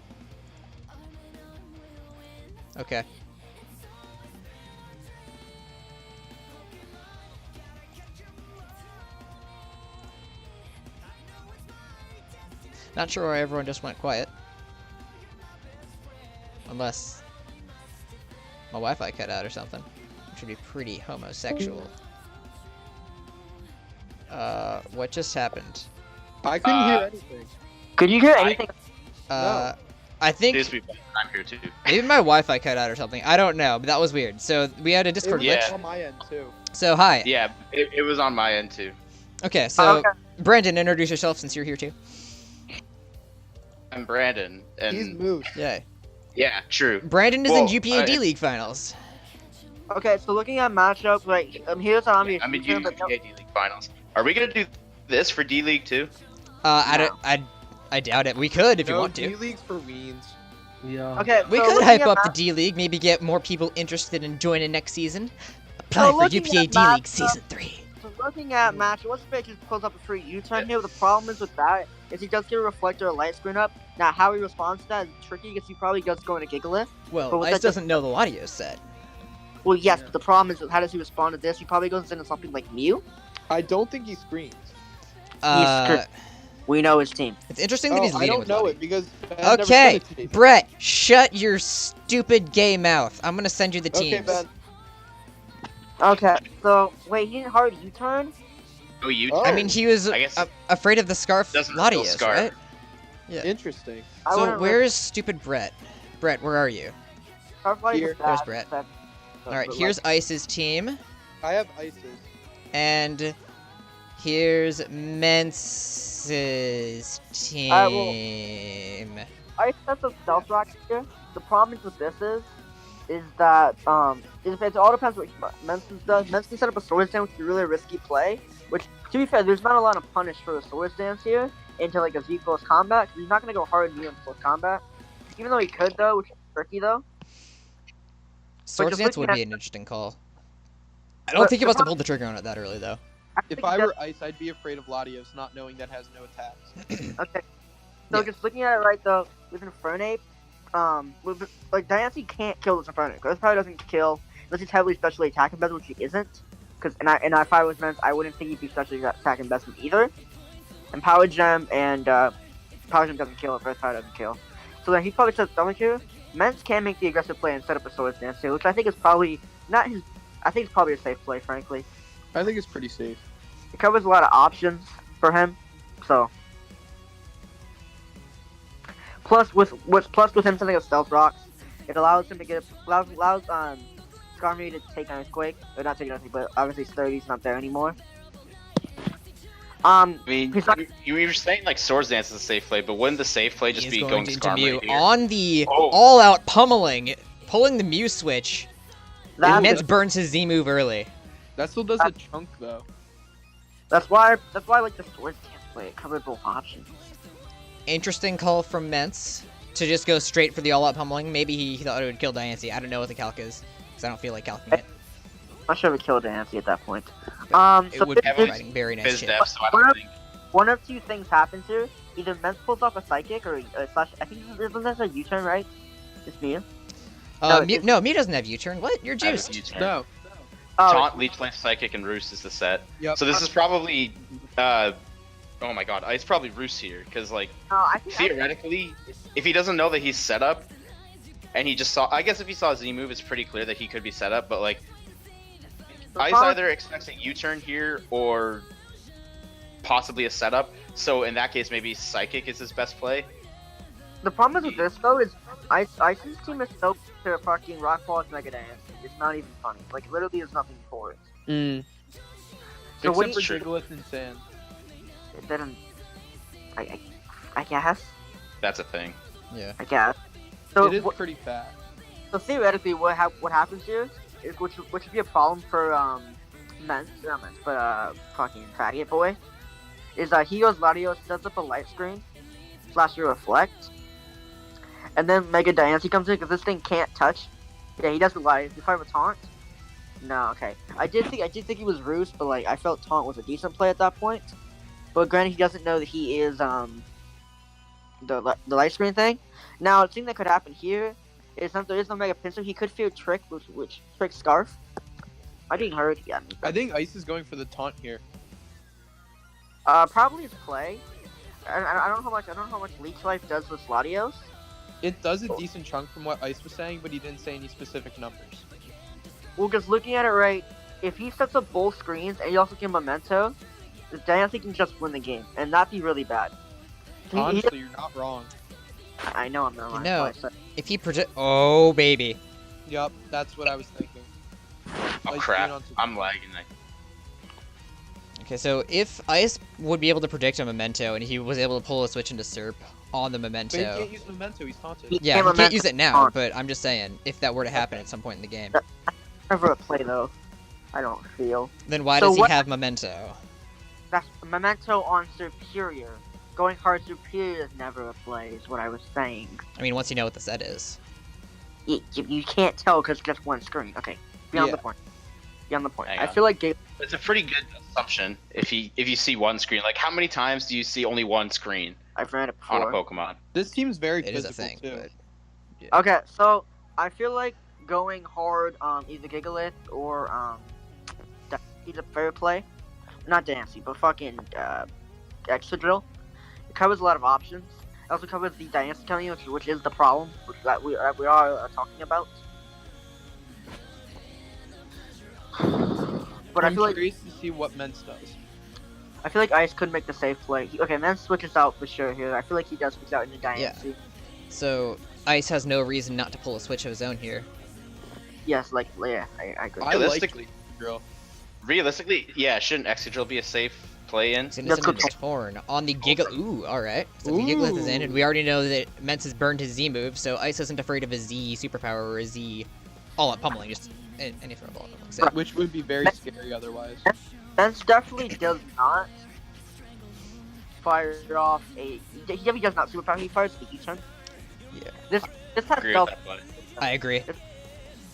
Okay. Not sure why everyone just went quiet. Unless my Wi-Fi cut out or something. Which would be pretty homosexual. What just happened? I couldn't hear anything. Could you hear anything? I think I'm here too. maybe my Wi-Fi cut out or something. I don't know, but that was weird. So we had a Discord It was glitch. on my end too. So hi. Yeah, it was on my end too. Okay, so Okay. Brandon, introduce yourself since you're here too. I'm Brandon, He's and Moose. Yay. yeah, true. Brandon is Well, in UPA D-League finals. Okay, so looking at matchup, like here's how I'm gonna I'm in shoot him, but UPA D-League finals. Are we gonna do this for D-League too? I doubt it. We could if you want to. D-Leagues for Weens. Yeah. Okay, We so could looking hype at up the ma- D-League, maybe get more people interested in joining next season. Apply So for looking UPA at D-League matchup- Season 3. So looking at matchup, what's the just pulls up a free U-turn here? The problem is with that is he does get a reflector or light screen up. Now how he responds to that is tricky because he probably does go into Gigalith. But Well, with Ice that- doesn't know the audio set. Well, yes, Yeah. but the problem is how does he respond to this? He probably goes into something like Mew. I don't think he screens. We know his team. It's interesting that he's I leading don't with know audio. it because Ben never Okay, sent it to me. Brett, shut your stupid gay mouth. I'm gonna send you the Okay, teams. Ben. Okay, so wait, he didn't hard U-turn. Oh, you? Oh. I mean, he was I guess- afraid of the scarf Doesn't reveal Latios, scarf. right? Yeah. Interesting. I So wouldn't where's stupid Brett? Brett, where are you? Here. There's Brett. Alright, here's Ice's team. I have Ices. And here's Mence's team. I set the stealth rock here. The problem with this is that it all depends what Mence does. Mence can set up a sword dance, which is a really risky play. Which, to be fair, there's not a lot of punish for the sword dance here into like a Z close combat. 'Cause he's not gonna go hard in close combat, even though he could though, which is tricky though. Sword just Dance looking would be at- an interesting call. I don't But think he the wants to pull the trigger on it that early, though. If I were Ice, I'd be afraid of Latios, not knowing that has no attacks. Okay. So Yeah. just looking at it right though, with Infernape, like Diancie can't kill this Infernape. This probably doesn't kill unless he's heavily specially attacking best, which he isn't. Because if I was Mence, I wouldn't think he'd be specially attacking best either. And Power Gem doesn't kill. Breath Fire doesn't kill. So then he probably says stomach here. Mence can make the aggressive play and set up a sword dance here, which I think is probably not his I think it's probably a safe play, frankly. I think it's pretty safe. It covers a lot of options for him, so. Plus with him sending a stealth rocks, it allows him to get allows Skarmory to take on his Quake. Or not taking anything, but obviously Sturdy's not there anymore. I mean, you were saying like Swords Dance is a safe play, but wouldn't the safe play just He's be going going into Skarmory Mew here? on the all-out pummeling, pulling the Mew switch. That- Mence burns his Z move early. That still does a chunk though. That's why I like the Swords Dance play. It covers both options. Interesting call from Mence to just go straight for the all-out pummeling. Maybe he thought it would kill Diancie. I don't know what the calc is, because I don't feel like calcing it. I'm not sure if it killed Diancie at that point. It So would be this- writing very nice Biz shit. Dev, so I don't think. one of two things happens here. Either Mence pulls off a Psychic or slash. I think isn't that a U-turn, right? It's Mew. No, Mew doesn't have U-turn. What? You're juiced. No. Taunt, Leech Lane, Psychic, and Roost is the set. Yep. So this is probably, oh my god, it's probably Roost here, because like, I think theoretically, if he doesn't know that he's set up, and he just saw, I guess if he saw a Z move, it's pretty clear that he could be set up, but like, Ice either expects a U-turn here, or possibly a setup, so in that case, maybe Psychic is his best play. The problem with this though is Ice's team is so to fucking Rock Ball Mega Dance. It's not even funny. Like literally, there's nothing for it. Mm. So what Except do for you Diglett and Sand. It didn't. I guess. That's a thing. Yeah. I guess. So It is pretty fast. so theoretically, what happens here is which would be a problem for Mence, not Mence, but fucking Faggot Boy, is that he goes Latios, sets up a light screen, / reflect, and then Mega Diancie comes in because this thing can't touch. Yeah, he does the light. You fight with taunt. No, okay. I did think he was Roost, but like I felt taunt was a decent play at that point. But granted, he doesn't know that he is the light screen thing. Now, the thing that could happen here is that there is no Mega Pinsir. He could fear Trick, which Trick Scarf. I didn't hurt. Yeah. I think Ice is going for the taunt here. Probably his play. I don't know how much Leech Life does with Latios. It does a decent chunk from what Ice was saying, but he didn't say any specific numbers. Well, just looking at it right, if he sets up both screens and you also give Memento, Diancie can just win the game, and that'd be really bad. Honestly, you're not wrong. I know I'm not. No. If he project, oh baby. Yup, that's what I was thinking. Oh Ice crap, going on to- I'm lagging. Okay, so if Ice would be able to predict a Memento and he was able to pull a switch into Serp on the But he Memento. can't use Memento, he's taunted. Yeah, he Memento can't use it now, taunt. but I'm just saying, if that were to happen at some point in the game, Never a play though. I don't feel. then why So does he what- have Memento? That's Memento on Superior. Going hard Superior is never a play, is what I was saying. I mean, once you know what the set is. You can't tell because it's just one screen. Okay, beyond Yeah. the point. Beyond the point. Hang I on. feel like It's a pretty good assumption if you see one screen. Like, how many times do you see only one screen I've ran it on a before. Pokemon? This team's very It is physical a thing, too. but Okay, so I feel like going hard either Gigalith or he's a fair play. Not Diancie, but fucking Excadrill. It covers a lot of options. It also covers the Diancie coming in, which is the problem that we are talking about. But I I'm feel like curious to see what Mence does. Ice could make the safe play. Okay, Mence switches out for sure here. I feel like he does switch out into Diancie. so Ice has no reason not to pull a switch of his own here. Yes, like yeah, I agree. I like Realistically- Girl. Realistically, yeah, shouldn't Excadrill be a safe play in? So That's this is good. Torn on the Giga. Ooh, all right. So the Gigalith is in, and we already know that Mence has burned his Z move, so Ice isn't afraid of a Z superpower or a Z all-out pummeling, just any sort of all-out pummeling. So, Which would be very scary otherwise. Mence definitely does not fire off a. He does not superpower. He fires the E-turn. Yeah. This has Agree stealth. with that play. I agree.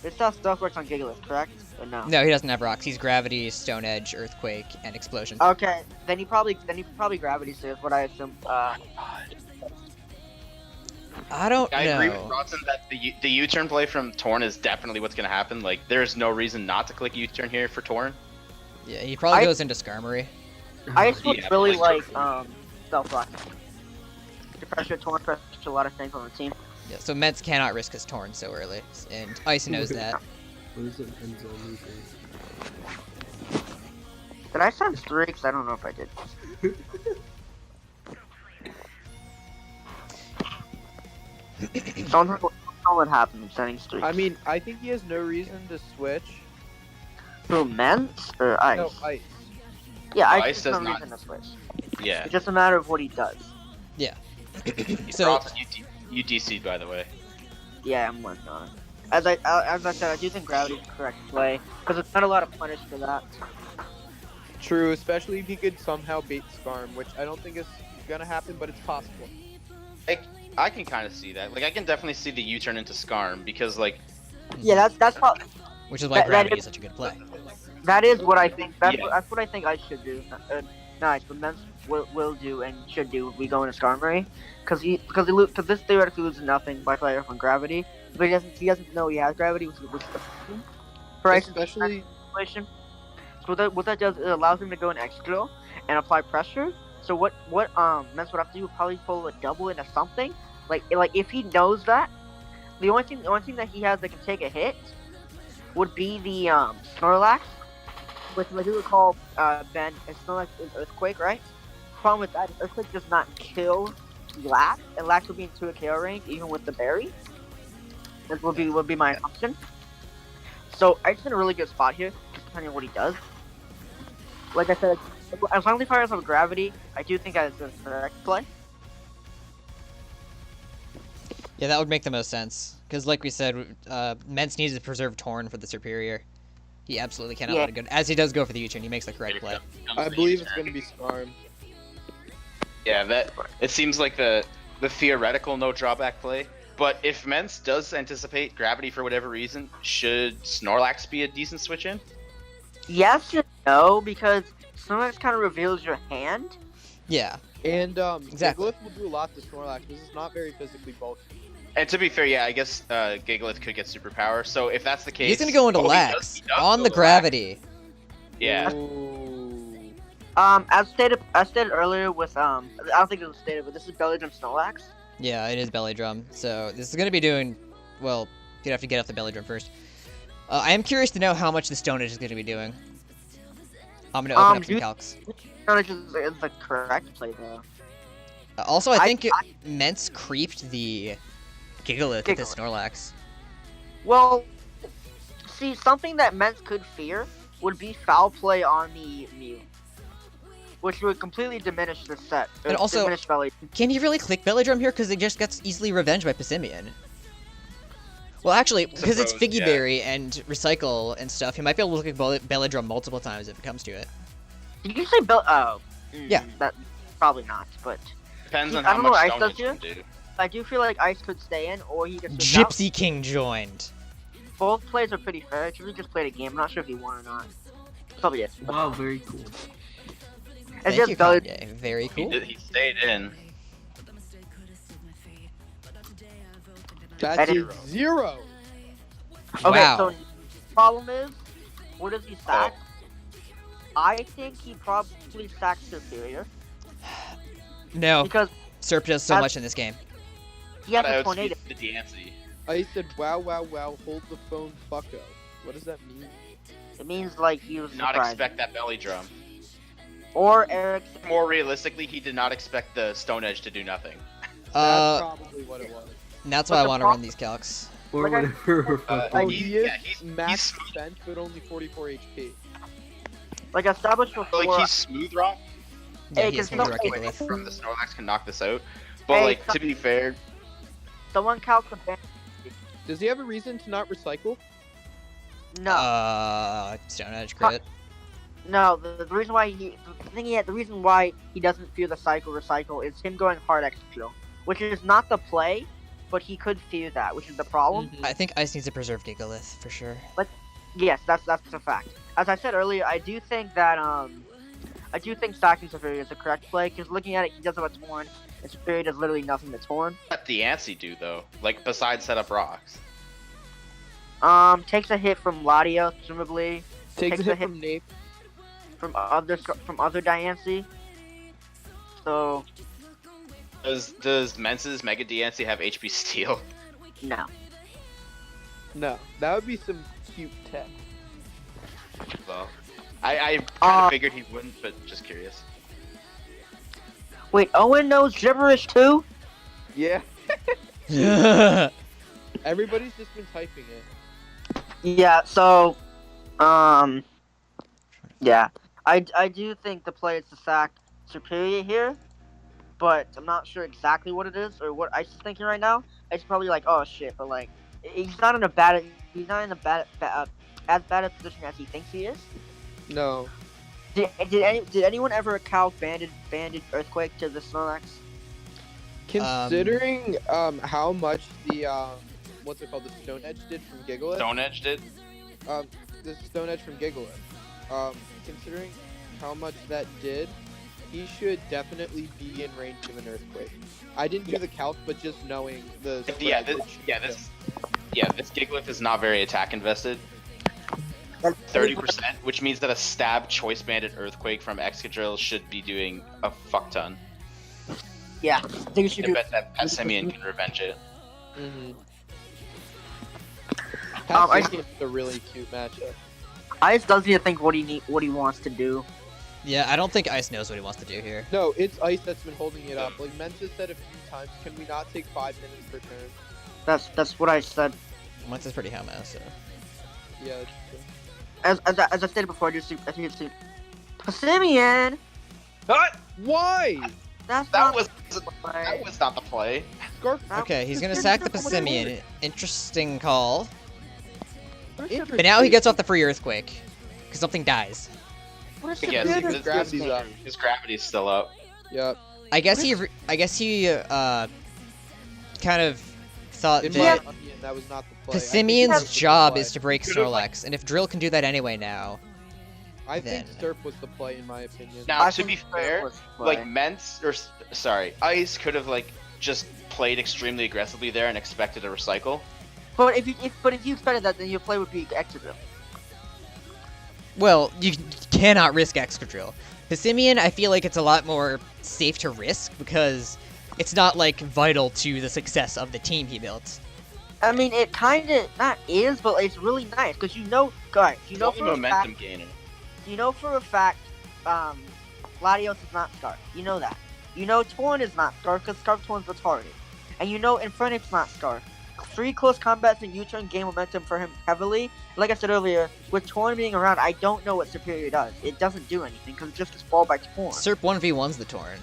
This how stealth works on Gigalith, correct? Or no? No, he doesn't have rocks. He's Gravity, Stone Edge, Earthquake, and Explosion. Okay, then he probably gravity saves what I assume. I don't I agree with know. Bronson that the U-turn play from Torn is definitely what's going to happen. Like, there's no reason not to click U-turn here for Torn. Yeah, he probably I- goes into Skarmory. Ice would Yeah, really like- like stealth rock. To pressure Torn, pressure a lot of things on the team. Yeah, so Mence cannot risk his Torn so early, and Ice knows that. What is an end zone movie? Did I send streaks? I don't know if I did. Don't know what happened sending streaks. I mean, I think he has no reason to switch. Through Mence or Ice? No, Ice. Yeah, Ice Ice has does no not- reason to switch. Yeah. It's just a matter of what he does. He's So- also UDC'd, by the way. Yeah, I'm working on it. As I said, I do think Gravity is the correct play because there's not a lot of punish for that. True, especially if he could somehow bait Skarm, which I don't think is gonna happen, but it's possible. I can kind of see that. Like, I can definitely see the U-turn into Skarm because, like, Yeah, that's probably, Which is why that gravity is- is such a good play. that is what I think. That's, Yeah. that's what I think Ice should do. Nice, but Mence will do and should do. We go into Skarmory because this theoretically loses nothing by player from Gravity, but he doesn't know he has Gravity, which is the problem. For Ice Especially, situation. So what that does, it allows him to go in extra and apply pressure. So what Mence would have to do would probably pull a double into something. Like if he knows that, the only thing that he has that can take a hit would be the Snorlax, which I do recall Ben, Snorlax is Earthquake, right? Problem with that, Earthquake does not kill Lax, and Lax will be in 2 KO range even with the berry. This would be my option. So Ice is in a really good spot here, just depending on what he does. Like I said, as long as he fires off Gravity, I do think that is the correct play. Yeah, that would make the most sense. Because like we said, Mence needs to preserve Torn for the superior. He absolutely cannot Yeah. let it go. As he does go for the U-turn, he makes the correct play. I believe it's gonna be Skarm. Yeah, that it seems like the theoretical no drawback play. But if Mence does anticipate Gravity for whatever reason, should Snorlax be a decent switch in? Yes and no, because Snorlax kind of reveals your hand. Yeah. And Exactly. Gigalith will do a lot to Snorlax. This is not very physically bulky. And to be fair, yeah, I guess Gigalith could get superpower. So if that's the case, He's gonna go into he Lax does on go the to gravity. Lax. Yeah. Ooh. As stated earlier with I don't think it was stated, but this is Belladrum Snorlax. Yeah, it is belly drum. So this is gonna be doing, well, you'd have to get off the belly drum first. I am curious to know how much the Stone Edge is gonna be doing. I'm gonna open up some calcs. Snorlax is the correct play though. Also, I think Mence creeped the Gigalith with his Gigalith. Snorlax. Well, see, something that Mence could fear would be foul play on the Mew, which would completely diminish the set. And also- diminish Belly. Can he really click belly drum here? Because it just gets easily revenged by Passimian. Well, actually, because it's Suppose, Figgy yeah. Berry and Recycle and stuff, he might be able to click belly drum multiple times if it comes to it. Did you say Bell? Oh, Yeah. That probably not, but Depends on I how don't know much what Ice Stone does Edge can do. I do feel like Ice could stay in, or he could switch out. Gypsy King joined. Both plays are pretty fair. He just played a game. I'm not sure if he won or not. Probably is. Wow, very cool. It's Thank just you, Belly. Kanye. Very He, cool. he stayed in. That's That a is- 0. Okay, Wow. so problem is, what does he sack? I think he probably sacks Superior No, because Serp does so That's- much in this game. he has a Outspeed tornado. the Diancie. I said, wow, wow, wow, hold the phone, fucko. What does that mean? It means like he was Not surprised. expect that belly drum. Or Eric. More realistically, he did not expect the Stone Edge to do nothing. That's probably what it was. And that's But why I the want to prob- run these calcs. Or Like I- whatever. Oh, He- he is yeah, he's max smooth. defense, but only 44 HP. Like established before. Like he's smooth rock. Yeah, Hey, he is can Smooth Rock someone- Gigalith. From the Snorlax can knock this out. But Hey, like to be fair, someone calcs the ban. Does he have a reason to not recycle? No, Stone Edge crit. no. The reason why the reason why he doesn't fear the recycle is him going hard extra, which is not the play, but he could fear that, which is the problem. Mhm. I think Ice needs to preserve Gigalith for sure. Yes, that's a fact. As I said earlier, I do think that stacking Superior is the correct play, because looking at it, he does have a Torn, and Superior does literally nothing to Torn. what the Diancie do though? Like besides set up rocks. Takes a hit from Latios, presumably, Takes a Takes hit a hit- from Nape. from other Diancie. So, Does Mence's Mega Diancie have HP steal? no. No, that would be some cute tech. So, I kind of figured he wouldn't, but just curious. Wait, Owen knows gibberish too? Yeah. Everybody's just been typing it. Yeah, so, yeah. I do think the play is to sack Superior here, but I'm not sure exactly what it is or what Ice is thinking right now. It's probably like, oh shit, but like, he's not in a bad as bad a position as he thinks he is. No. Did anyone ever calc banded Earthquake to the Snorlax? Considering how much the what's it called, the Stone Edge did from Gigalith. Stone Edge did. The Stone Edge from Gigalith. Considering how much that did, he should definitely be in range of an Earthquake. I didn't do the calc, but just knowing the This Gigalith is not very attack invested. 30%, which means that a stab choice banded Earthquake from Excadrill should be doing a fuck ton. Yeah, I think you should I do. bet that Passimian can revenge it. Mm-hmm. I That's a really cute matchup. Ice doesn't even think what he wants to do. Yeah, I don't think Ice knows what he wants to do here. No, it's Ice that's been holding it up. Like Mence has said a few times, can we not take 5 minutes per turn? That's what I said. Mence is pretty Helmo, so. Yeah. It's true. As I stated before, I think it's Passimian. Why? That was not the play. Scarf. Okay, he's gonna sack the Passimian. Interesting call. Interesting. But now he gets off the free Earthquake. Because something dies. What is Yes, Superior his gravity's up. His gravity's still up. Yep. I guess he kind of thought In my that opinion, that was not the play. I think Passimian's that was the job play. is to break Could've, like- Snorlax, and if Drill can do that anyway now, I think then- Surf was the play in my opinion. Now, I to be think fair, was the like play. Mence or sorry, Ice could have like just played extremely aggressively there and expected a recycle. But if you expected that, then your play would be Excadrill. well, you cannot risk Excadrill. Passimian, I feel like it's a lot more safe to risk because it's not like vital to the success of the team he built. I mean, it kind of not is, but it's really nice because guys, It's only momentum gainer. you know for a fact, Latios is not Scarf. You know that. You know Torn is not Scarf because Scarf Torn's retarded, and you know Infernape's not Scarf. 3 close combats and U-turn gain momentum for him heavily. Like I said earlier, with Torn being around, I don't know what Superior does. It doesn't do anything because it just gets balled by Torn. Serp 1v1's the Torn.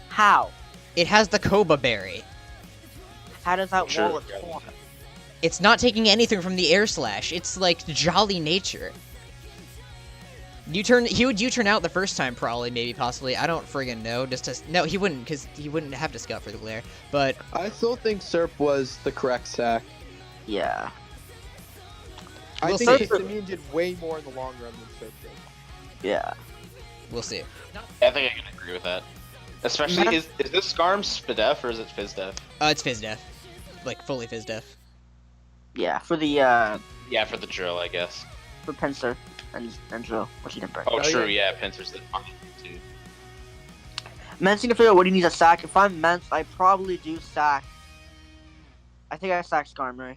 How? It has the Koba Berry. How does that Sure. wall with Torn? It's not taking anything from the Air Slash. It's like jolly nature. He would U-turn out the first time, probably, maybe, possibly. I don't friggin' know. No, he wouldn't, because he wouldn't have to scout for the glare. But I still think Surf was the correct sack. Yeah. I We'll think see. Simeon did way more in the long run than Surf did. Yeah. we'll see. I think I can agree with that. Especially, is this Skarm Spidef or is it Fizdef? It's Fizdef. Like, fully Fizdef. Yeah. For the Yeah, for the drill, I guess. for Pinsir and Drill, which he didn't break. Oh, Oh, true, yeah. yeah, Pinsir's the fucking too. Mence need to figure out what he needs to sack. If I'm Mence, I probably do sack. I think I sack Skarmory.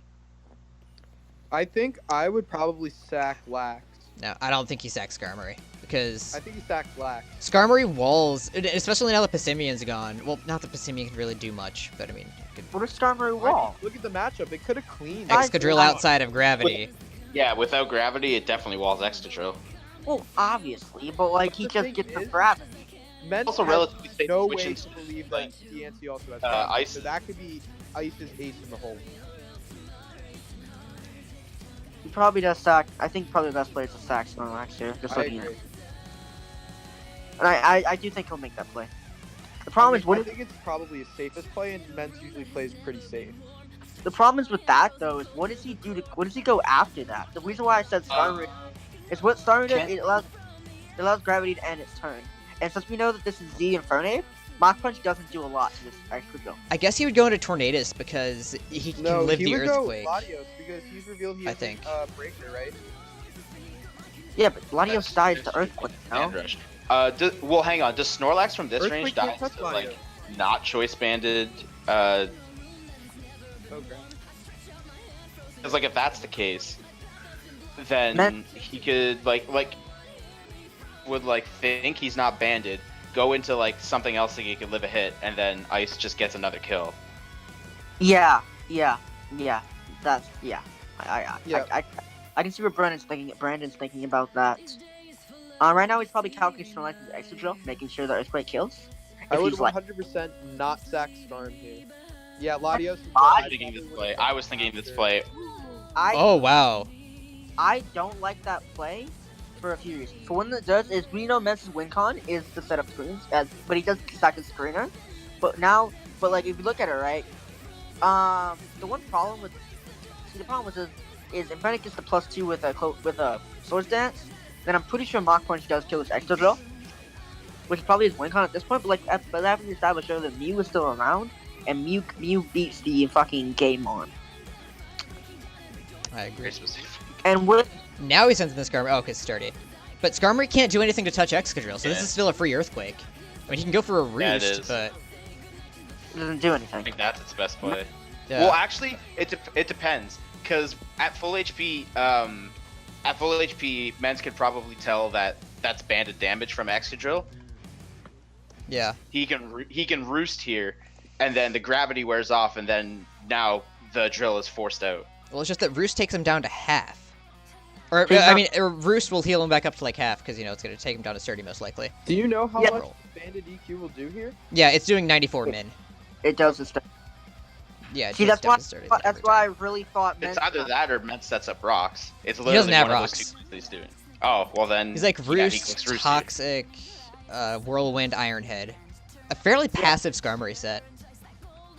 I think I would probably sack Lax. No, I don't think he sacks Skarmory. Because I think he sacked Lax. Skarmory walls, especially now that Passimian's gone. Well, not that Passimian can really do much, but I mean, What is Skarmory wall? Look at the matchup. It could have cleaned. I- Excadrill outside of gravity. Yeah, without gravity, it definitely walls Excadrill. Well, obviously, but like But he the just thing gets the is- gravity. Mence Also has relatively safe no way switches, to believe like, that DNC also has Ice- so that could be Ice's ace in the hole. He probably does sack. I think probably the best play is to sack Snorlax here. Just I like you know. agree. And I do think he'll make that play. The problem is I what think it's probably his safest play, and Mence usually plays pretty safe. the problem is with that though is what does he do to what does he go after that? The reason why I said Skarmory is what Skarmory does. Can't- It allows gravity to end its turn, and since we know that this is Z Infernape, Mach Punch doesn't do a lot to this Excadrill. I guess he would go into Tornadus because he can No, live he the would Earthquake. go Latios because he's revealed he I has think. Breaker, right? Yeah, but Latios dies to Earthquake. No. Hand rush. Well, hang on. Does Snorlax from this Earthquake range can't die touch to, like, Latios. not choice banded? Okay. Because like if that's the case, then he could would think he's not banded, go into like something else that he could live a hit, and then Ice just gets another kill. Yeah. That's Yeah. I can see what Brandon's thinking about that. Right now he's probably calculating something like his extra drill, making sure that Earthquake kills. I If would he's like, 100% not sack Storm here. Yeah, Latios. I was thinking this play. I was thinking this play. Oh wow. I don't like that play for a few reasons. For one, that does is we know Mence's win con is to set up screens, but he does stack his screener. But like if you look at it right, the problem with this is if Fennec gets the +2 with a Swords Dance, then I'm pretty sure Mach Punch does kill his extra drill, which is probably his win con at this point. But like after we established earlier, Mew is still around, and Mew beats the fucking game on. I agree. And with Now he sends in the Skarmory. Oh, because sturdy. But Skarmory can't do anything to touch Excadrill, so this is still a free Earthquake. I mean, he can go for a Roost, Yeah, it is. but... it doesn't do I anything. think that's its best play. Yeah. Well, actually, it depends, because at full HP, Mence could probably tell that that's banded damage from Excadrill. Yeah. He can Roost here, and then the gravity wears off, and then now the drill is forced out. Well, it's just that Roost takes him down to half. Or, He's I not- mean, Roost will heal him back up to like half, because, it's going to take him down to sturdy most likely. Do you know how Yeah. much banded EQ will do here? Yeah, it's doing 94 min. It does this stuff. Yeah, it See, does that's why. double sturdy That's every why I time. really thought. It's either that or Mence sets up rocks. It's doesn't literally have one rocks. of those two things that he's doing. Oh, well then. He's like yeah, he Roost, clicks Roost here. Toxic, Whirlwind, Ironhead. A fairly passive Skarmory set.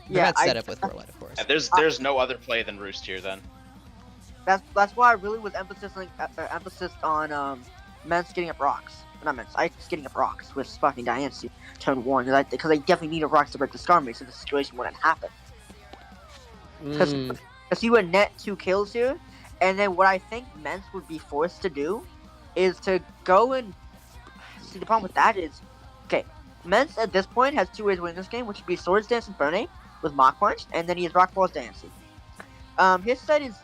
Yeah, Not set up with Whirlwind, of course. Yeah, there's no other play than Roost here then. That's why I really was emphasis on Mence getting up rocks. Not Mence. Ice getting up rocks with fucking Diancie turn 1 because I definitely need a rocks to break the Skarmory so the situation wouldn't happen. Because he would net 2 kills here, and then what I think Mence would be forced to do is to go and see the problem with that is, okay, Mence at this point has 2 ways to win this game, which would be Swords Dance and Fernate with Mach Punch, and then he has Rock Balls Dancing. His set is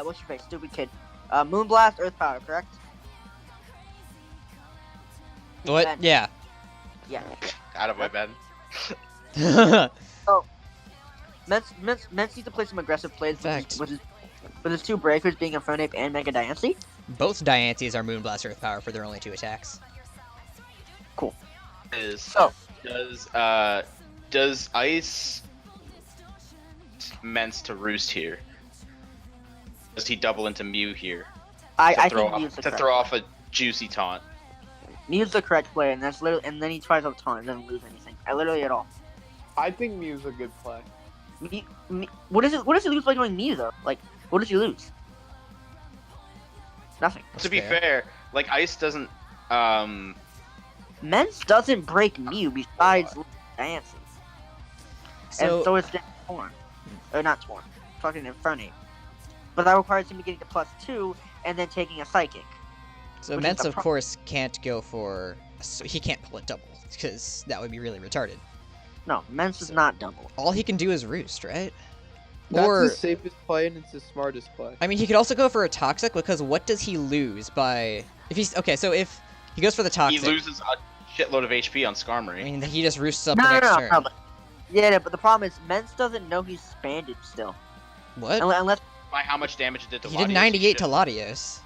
what's your face, stupid kid? Moonblast, Earth Power, correct? What? Ben. Yeah. Yeah. Out of my bed. Mence needs to play some aggressive plays Fact. with his 2 breakers being Infernape and Mega Diancie. Both Diancies are Moonblast Earth Power for their only 2 attacks. So Does Ice Mence to Roost here? Does he double into Mew here? I throw think Mew's off, the to correct throw off a juicy taunt. Mew's the correct player, and that's literally, and then he tries out taunt and doesn't lose anything. Literally at all. I think Mew's a good play. What does he lose by doing Mew though? Like, what does he lose? Nothing. To be fair, like Ice doesn't. Mence doesn't break Mew besides Diancie. So, And so it's Torn. Or not Torn. Fucking Infernape. But that requires him to get to +2 and then taking a Psychic. so which is Mence, the of course, can't go for... So he can't pull it double, because that would be really retarded. No, Mence is not double. All he can do is Roost, right? That's Or... the safest play and it's the smartest play. I mean, he could also go for a Toxic, because what does he lose by... If he's... Okay, so if he goes for the Toxic... He loses a shitload of HP on I Skarmory. mean, he just Roosts up No, the next no, turn. no, but the problem is Mence doesn't know he's expanded still. What? Unless By how much damage it did to He did Latios, 98 to should- Latios.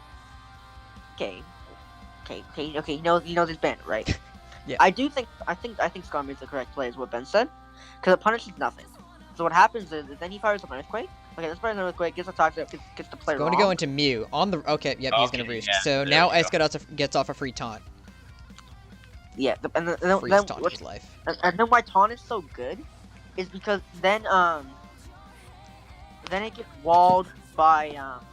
okay, he knows he's banded, right? Yeah. I think Skarmory is the correct play, is what Ben said, because it punishes nothing. So what happens is then he fires up an Earthquake. Okay, this fires an Earthquake, gets a Toxic, gets to play Going to wrong. go into Mew. On the... Okay, yep, he's going to Okay, Roost. yeah, So there now we Ice go. gets off a free taunt. Yeah, and Freeze taunt his life. and then why Taunt is so good is because then it gets walled by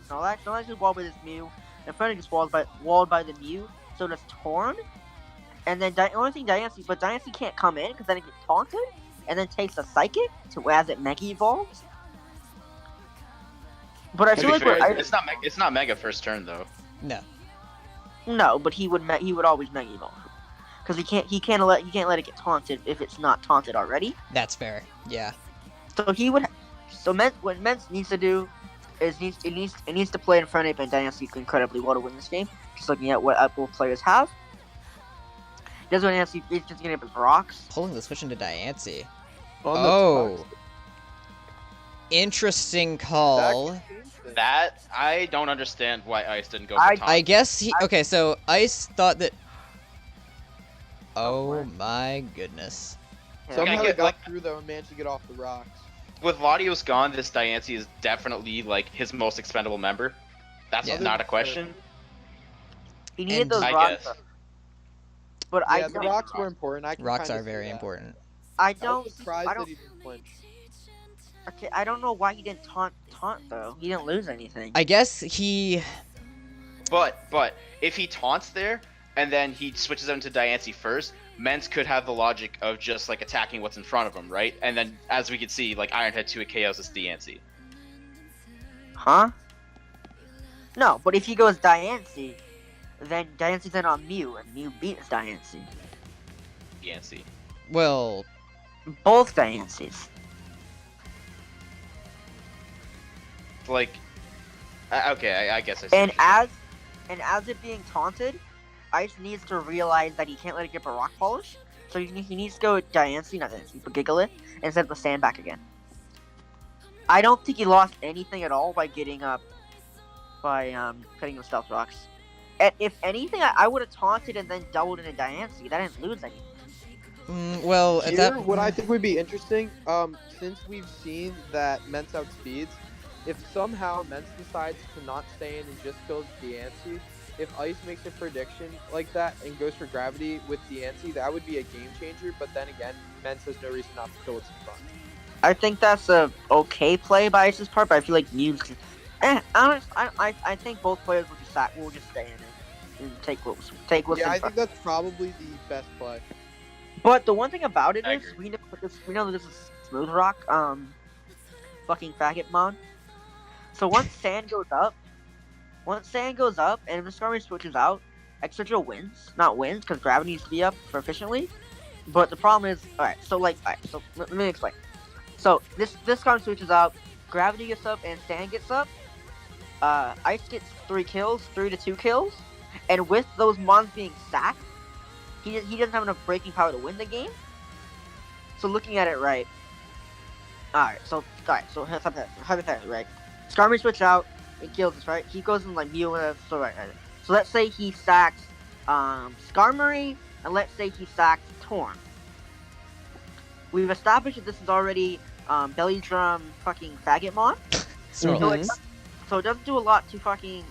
Snorlax. Snorlax is walled by this Mew, and Fernand gets walled by the Mew, so does Torn. And then only thing Diancie can't come in because then it gets taunted, and then takes a Psychic to as it Mega Evolves. But I To feel be like fair, it's not Mega first turn though. no, but he would always Mega Evolve because he can't let it get taunted if it's not taunted already. That's fair. Yeah. So what Mence needs to do it needs to play Infernape and Dynasty incredibly well to win this game. Just looking at what both players have. Does win Dynasty, it's just gonna have rocks. Pulling the switch into Diancie. On the Oh. Toxic. Interesting call. That could change things. That I don't understand why Ice didn't go for Tom. I guess he. Okay, so Ice thought that. Oh my goodness. Somehow I they get, got like- through though and managed to get off the rocks. With Latios gone, this Diancie is definitely like his most expendable member. That's Yeah. not a question. He needed And those I rocks. guess. But Yeah, the rocks were important. I can Rocks kinda are see very that. important. I I was don't. surprised I that don't. he didn't flinch. Okay, I don't know why he didn't taunt though. He didn't lose anything. I guess he. But if he taunts there and then he switches them to Diancie first, Mence could have the logic of just like attacking what's in front of him, right? And then as we can see, like Ironhead 2 KOs this Diancie. Huh? No, but if he goes Diancie, then Diancie's then on Mew, and Mew beats Diancie. Diancie. Well, Both Diancies. Like, okay, I guess I see. And what you're as it being taunted, Ice needs to realize that he can't let it get a rock polish. So he needs to go Diancie, not Diancie, but Gigalith, and set the stand back again. I don't think he lost anything at all by getting up, by cutting the stealth rocks. And if anything, I would have taunted and then doubled into Diancie. That didn't lose anything. well, at Here, that. what I think would be interesting, since we've seen that Mence outspeeds, if somehow Mence decides to not stay in and just kills Diancie, if Ice makes a prediction like that and goes for Gravity with Diancie, that would be a game changer. But then again, Mence has no reason not to kill what's in front. I think that's a okay play by Ice's part, but I feel like Mew's. I think both players will just stay in it and take what's Yeah, in I front. think that's probably the best play. But the one thing about it I is we know that this is Smooth Rock, fucking faggot mon. So once sand goes up, and if the Skarmory switches out, Excadrill wins. Not wins, because Gravity needs to be up for efficiently. But the problem is, so let me explain. So this Skarmory switches out, Gravity gets up, and Sand gets up. Ice gets 3 kills, 3 to 2 kills, and with those mons being stacked, he doesn't have enough breaking power to win the game. So looking at it right, so hypothetically, right? Skarmory switch out and kills us, right? He goes in like Mew, so right. So let's say he stacks Skarmory, and let's say he stacks Torn. We've established that this is already Belly Drum fucking faggot mon. Snorlax. So it doesn't do a lot to fucking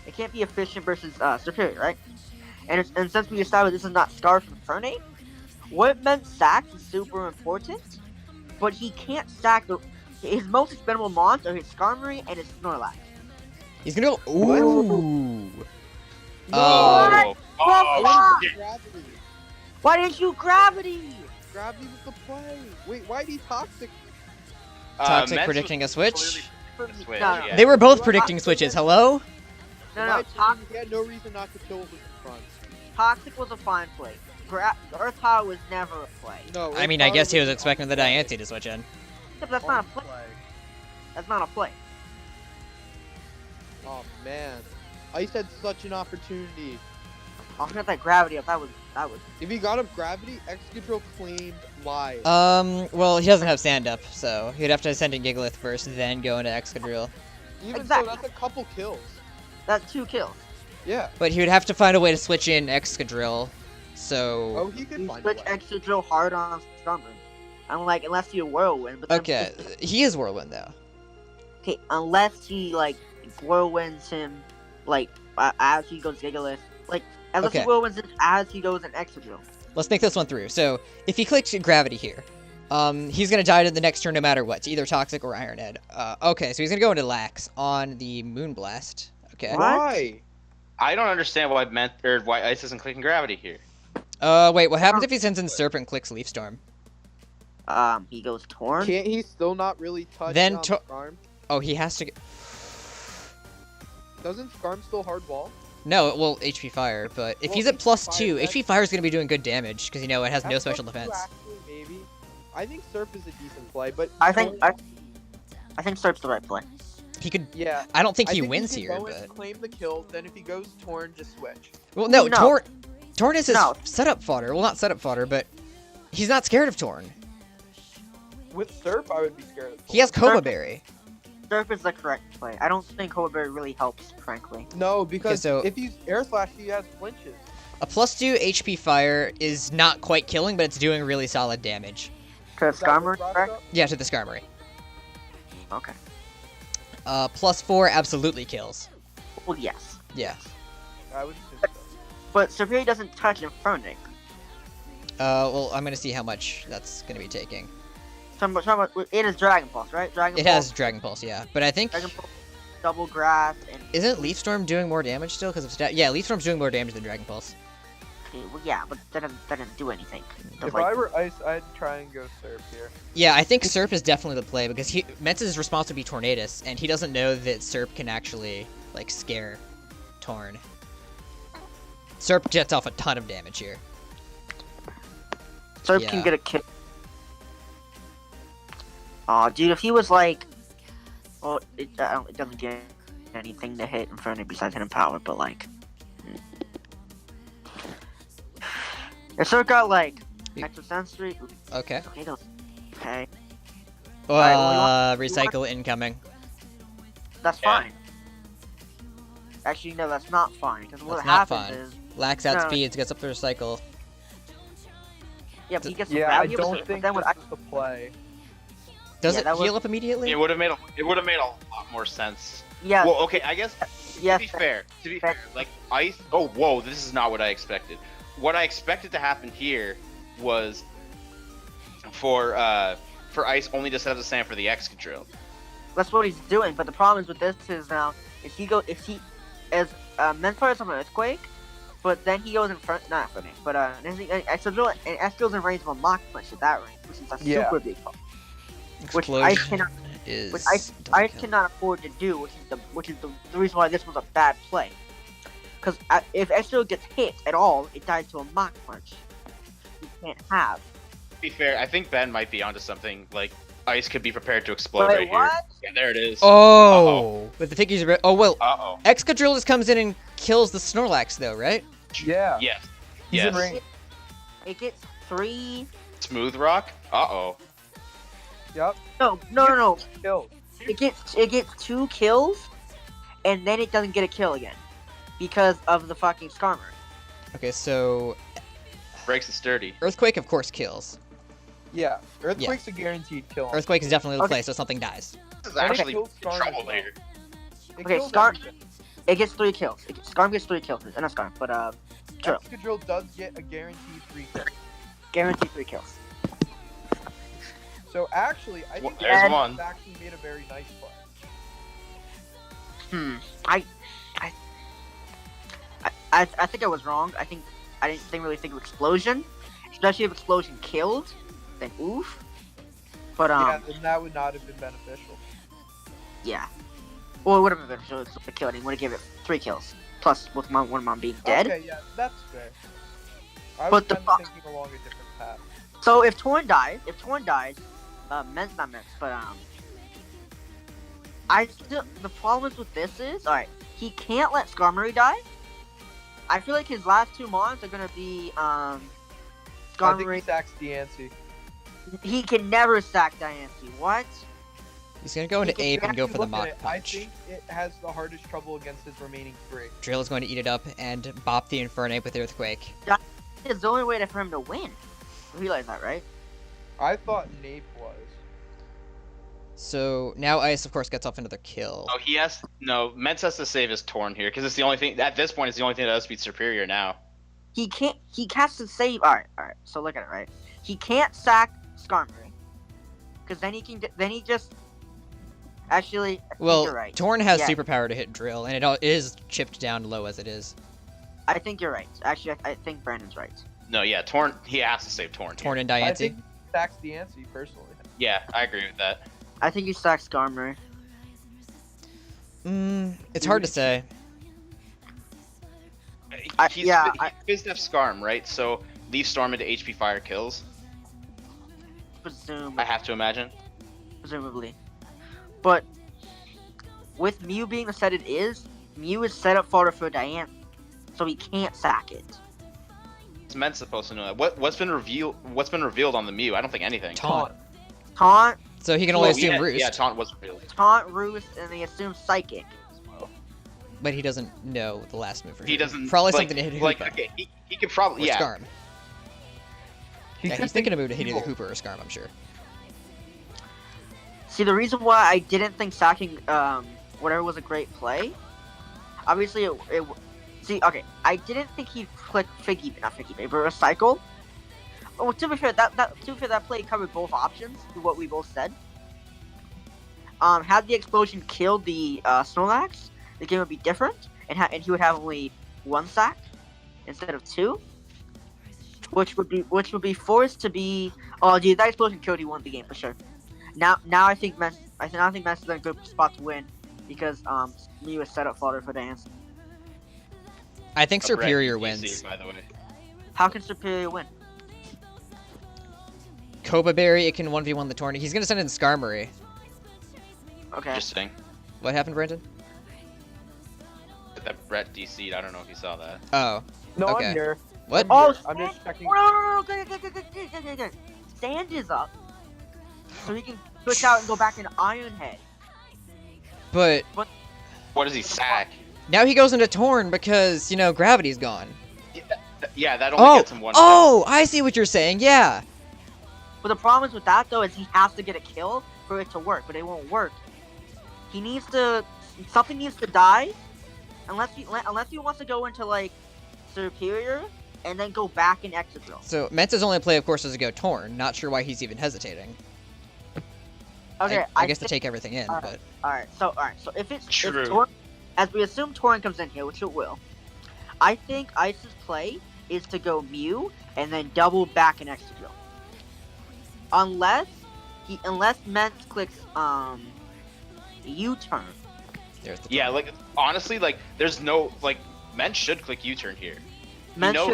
it can't be efficient versus superior, right? And since we established this is not Scar from Infernape, what meant stacks is super important, but he can't stack his most expendable mons are his Skarmory and his Snorlax. He's gonna go. Ooh. Oh, What? shit. Gravity. Why didn't you Gravity? Gravity was the play. Wait, why did he Toxic? Toxic Mence predicting a was switch. clearly predicting a switch, No, no. yeah. They were both predicting switches. Hello. No, My Toxic, team, he had no reason not to kill what was in front. Toxic was a fine play. Earth Power was never a play. No, I mean, I guess he was expecting the Diancie to switch in. Yeah, but that's not a play. That's not a play. Oh man, Ice had such an opportunity. I'll get that Gravity up. That was. If he got up Gravity, Excadrill claimed live. Well, he doesn't have stand up, so he'd have to send in Gigalith first, then go into Excadrill. Even exactly. so, that's a couple kills. That's 2 kills. Yeah. But he would have to find a way to switch in Excadrill. Oh, So he could You find switch a way. Excadrill hard on Skarmory. Unlike, unless you Whirlwind. But then- okay, he is Whirlwind though. Okay, unless he like Whirlwinds him, like as he goes Gigalith, like unless Okay. he Whirlwinds him as he goes in Excadrill. Let's think this one through. So if he clicks Gravity here, he's gonna die to the next turn no matter what. It's either Toxic or Ironhead. Okay, so he's gonna go into Lax on the Moonblast. Okay. What? Why? I don't understand why why Ice isn't clicking Gravity here. Wait, what happens if he sends in Serpent and clicks Leaf Storm? He goes Torn. Can't he still not really touch Then Skarm? Oh, he has to get... Doesn't Skarm still hard wall? No, well, HP Fire, but if Well, he's at HP plus Fire, 2, that's- HP Fire is going to be doing good damage, because, you know, it has no That's special up to defense. Actually, maybe. I think Surf is a decent play, but I think Serp's the right play. He could. Yeah. I don't think I he think wins he here, can go and but claim the kill. Then if he goes Torn, just switch. well, no, No. Torn is his No. setup fodder. Well, not setup fodder, but he's not scared of Torn. With Serp, I would be scared of Torn. He has Coma Berry. Surf is the correct play. I don't think Hoverberry really helps, frankly. No, because so- if he's Air Slash, he has flinches. A +2 HP fire is not quite killing, but it's doing really solid damage. To Is that Skarmory, what Brock's correct? up? Yeah, to the Skarmory. Okay. +4 absolutely kills. Well, yes. Yeah. I would assume so. But Superior doesn't touch Infernic. Well, I'm gonna see how much that's gonna be taking. It is Dragon Pulse, right? Dragon It Pulse, has Dragon Pulse, yeah. But I think Dragon Pulse, Double Grass, and isn't Leaf Storm doing more damage still because of stat? Yeah, Leaf Storm's doing more damage than Dragon Pulse. okay, well, yeah, but that doesn't do anything. If I were Ice, I'd try and go Serp here. Yeah, I think Serp is definitely the play because Mence's response would be Tornadus, and he doesn't know that Serp can actually like scare Torn. Serp jets off a ton of damage here. Serp Yeah. can get a kill. Aw, dude, if he was like, well, it doesn't get anything to hit Inferno besides hidden power, but like, if Serp got like extra sensory, Okay. okay, those, okay, Alright, well, Recycle incoming. that's Yeah. fine. Actually, no, that's not fine because what That's not happens fine. is, Lax out No. speeds, gets up to recycle. yeah, but he gets Yeah, I value, don't but think then this what is the play. Does Yeah, it that heal was- up immediately? It would have made a lot more sense. yeah, Well, okay, I guess yes, to be fair, like Ice. Oh, whoa, this is not what I expected. What I expected to happen here was for Ice only to set up the sand for the Excadrill. that's what he's doing. But the problem is with this is now if he Mentor is on an Earthquake, but then he goes in front, not Infernic, but Excadrill and Excadrill's in range of a Mach Punch at that range, which is a Yeah. super big problem. Which Explosion Ice cannot, is which Ice cannot afford to do, which is the reason why this was a bad play. Because if Excadrill gets hit at all, it dies to a Mach Punch. You can't have. To be fair, I think Ben might be onto something. Like Ice could be prepared to explode Wait, right what? here. Yeah, there it is. Oh, but the figures are. Oh well, Uh-oh. Excadrill just comes in and kills the Snorlax though, right? Yeah. Yes. He's in Yes. range. It gets 3. Smooth Rock. Uh-oh. Yep. No. Kills. It gets 2 kills, and then it doesn't get a kill again because of the fucking Skarmory. Okay, so Breaks the sturdy. Earthquake of course kills. Yeah. Earthquake's a guaranteed kill. Earthquake is definitely the Okay. play, so something dies. This is And it actually kills Skarm trouble as well. here. It Okay, kills Scar- everything. It gets 3 kills. Skarm gets 3 kills. Not Skarm, but Drill. Excadrill does get a guaranteed 3 kills. Guaranteed 3 kills. So actually, I Well, think there's Ice one. actually made a very nice play. I think I was wrong. I didn't really think of Explosion, especially if Explosion killed, then oof. But Yeah, then that would not have been beneficial. yeah. Well, it would have been beneficial if it killed. He would have given it 3 kills plus with one of mine being dead. Okay, yeah, that's fair. I But was the kind pro- of thinking along a different path. So if Torn dies, Mence not Mence, but the problem is with this is alright. He can't let Skarmory die. I feel like his last 2 mons are gonna be I think he Skarmory. sacks Diancie. He can never sack Diancie. What? He's gonna go into can Ape and go If you for the look at Mach it, I Punch. think it has the hardest trouble against his remaining 3. Drill is going to eat it up and bop the Infernape with Earthquake. It's the only way for him to win. You realize that, right? I thought Nape was. So now Ice, of course, gets off another kill. Oh, Mence has to save his Torn here because it's the only thing at this point. It's the only thing that does beat Superior now. He can't. He has to save. All right. So look at it, right? He can't sack Skarmory, because then he can. Then he just. Actually, I think Well, you're right. Torn has Yeah. superpower to hit Drill, and it is chipped down low as it is. I think you're right. Actually, I think Brandon's right. No, yeah, Torn. He has to save Torn. Torn and I Diancie. think he sacks Diancie, personally. Yeah, I agree with that. I think he sacks Skarmory. It's hard to say. He's yeah, Fizzed up Skarm, right? So Leaf Storm into HP Fire kills. I have to imagine. Presumably, but with Mew being the set it is, Mew is set up fodder for Diane, so he can't sack it. It's Mence supposed to know that. What's been revealed on the Mew? I don't think anything. Taunt. Taunt, So he can only Oh, assume yeah, Roost. Yeah, Taunt was revealed. Taunt, Roost, and they assume Psychic. But he doesn't know the last move for He sure. doesn't. Probably like, something to hit Hoopa. Like, okay, he could probably. Or Yeah. Skarm. Yeah, he's thinking of a move to hit either Hooper or Skarm, I'm sure. See, the reason why I didn't think sacking whatever was a great play, obviously see, okay, I didn't think he'd click not Figgy, but Recycle. Oh, to be fair, that play covered both options, to what we both said. Had the explosion killed the Snorlax, the game would be different, and he would have only 1 sack instead of 2, which would be forced to be. Oh, dude, that explosion killed. He won the game for sure. Now I think Mence is in a good spot to win because Mew is set up fodder for Dance. I think A Brett Superior easy, wins. by the way. How can Superior win? Koba Berry, it can 1v1 the tourney. He's gonna send in Skarmory. Okay. Just saying. What happened, Brandon? That Brett DC'd. I don't know if you saw that. Oh. No, Okay. I'm here. What? Oh, I'm just checking. no, good. Sand is up, so he can switch out and go back into Iron Head. But What does he sack? now he goes into Torn because, you know, gravity's gone. Yeah, that only gets him 1. Oh, I see what you're saying. Yeah. But the problem is with that though is he has to get a kill for it to work, but it won't work. Something needs to die, unless he wants to go into like Superior and then go back in Extra Drill. So Mence's only play, of course, is to go Torn. Not sure why he's even hesitating. Okay, I guess to take everything in, but Alright, so if it's True. if Torn, as we assume Torn comes in here, which it will, I think Ice's play is to go Mew and then double back in Extra Drill. Unless Mence clicks U-turn. there's the Yeah, Torn. like honestly, like there's no like Mence should click U-turn here.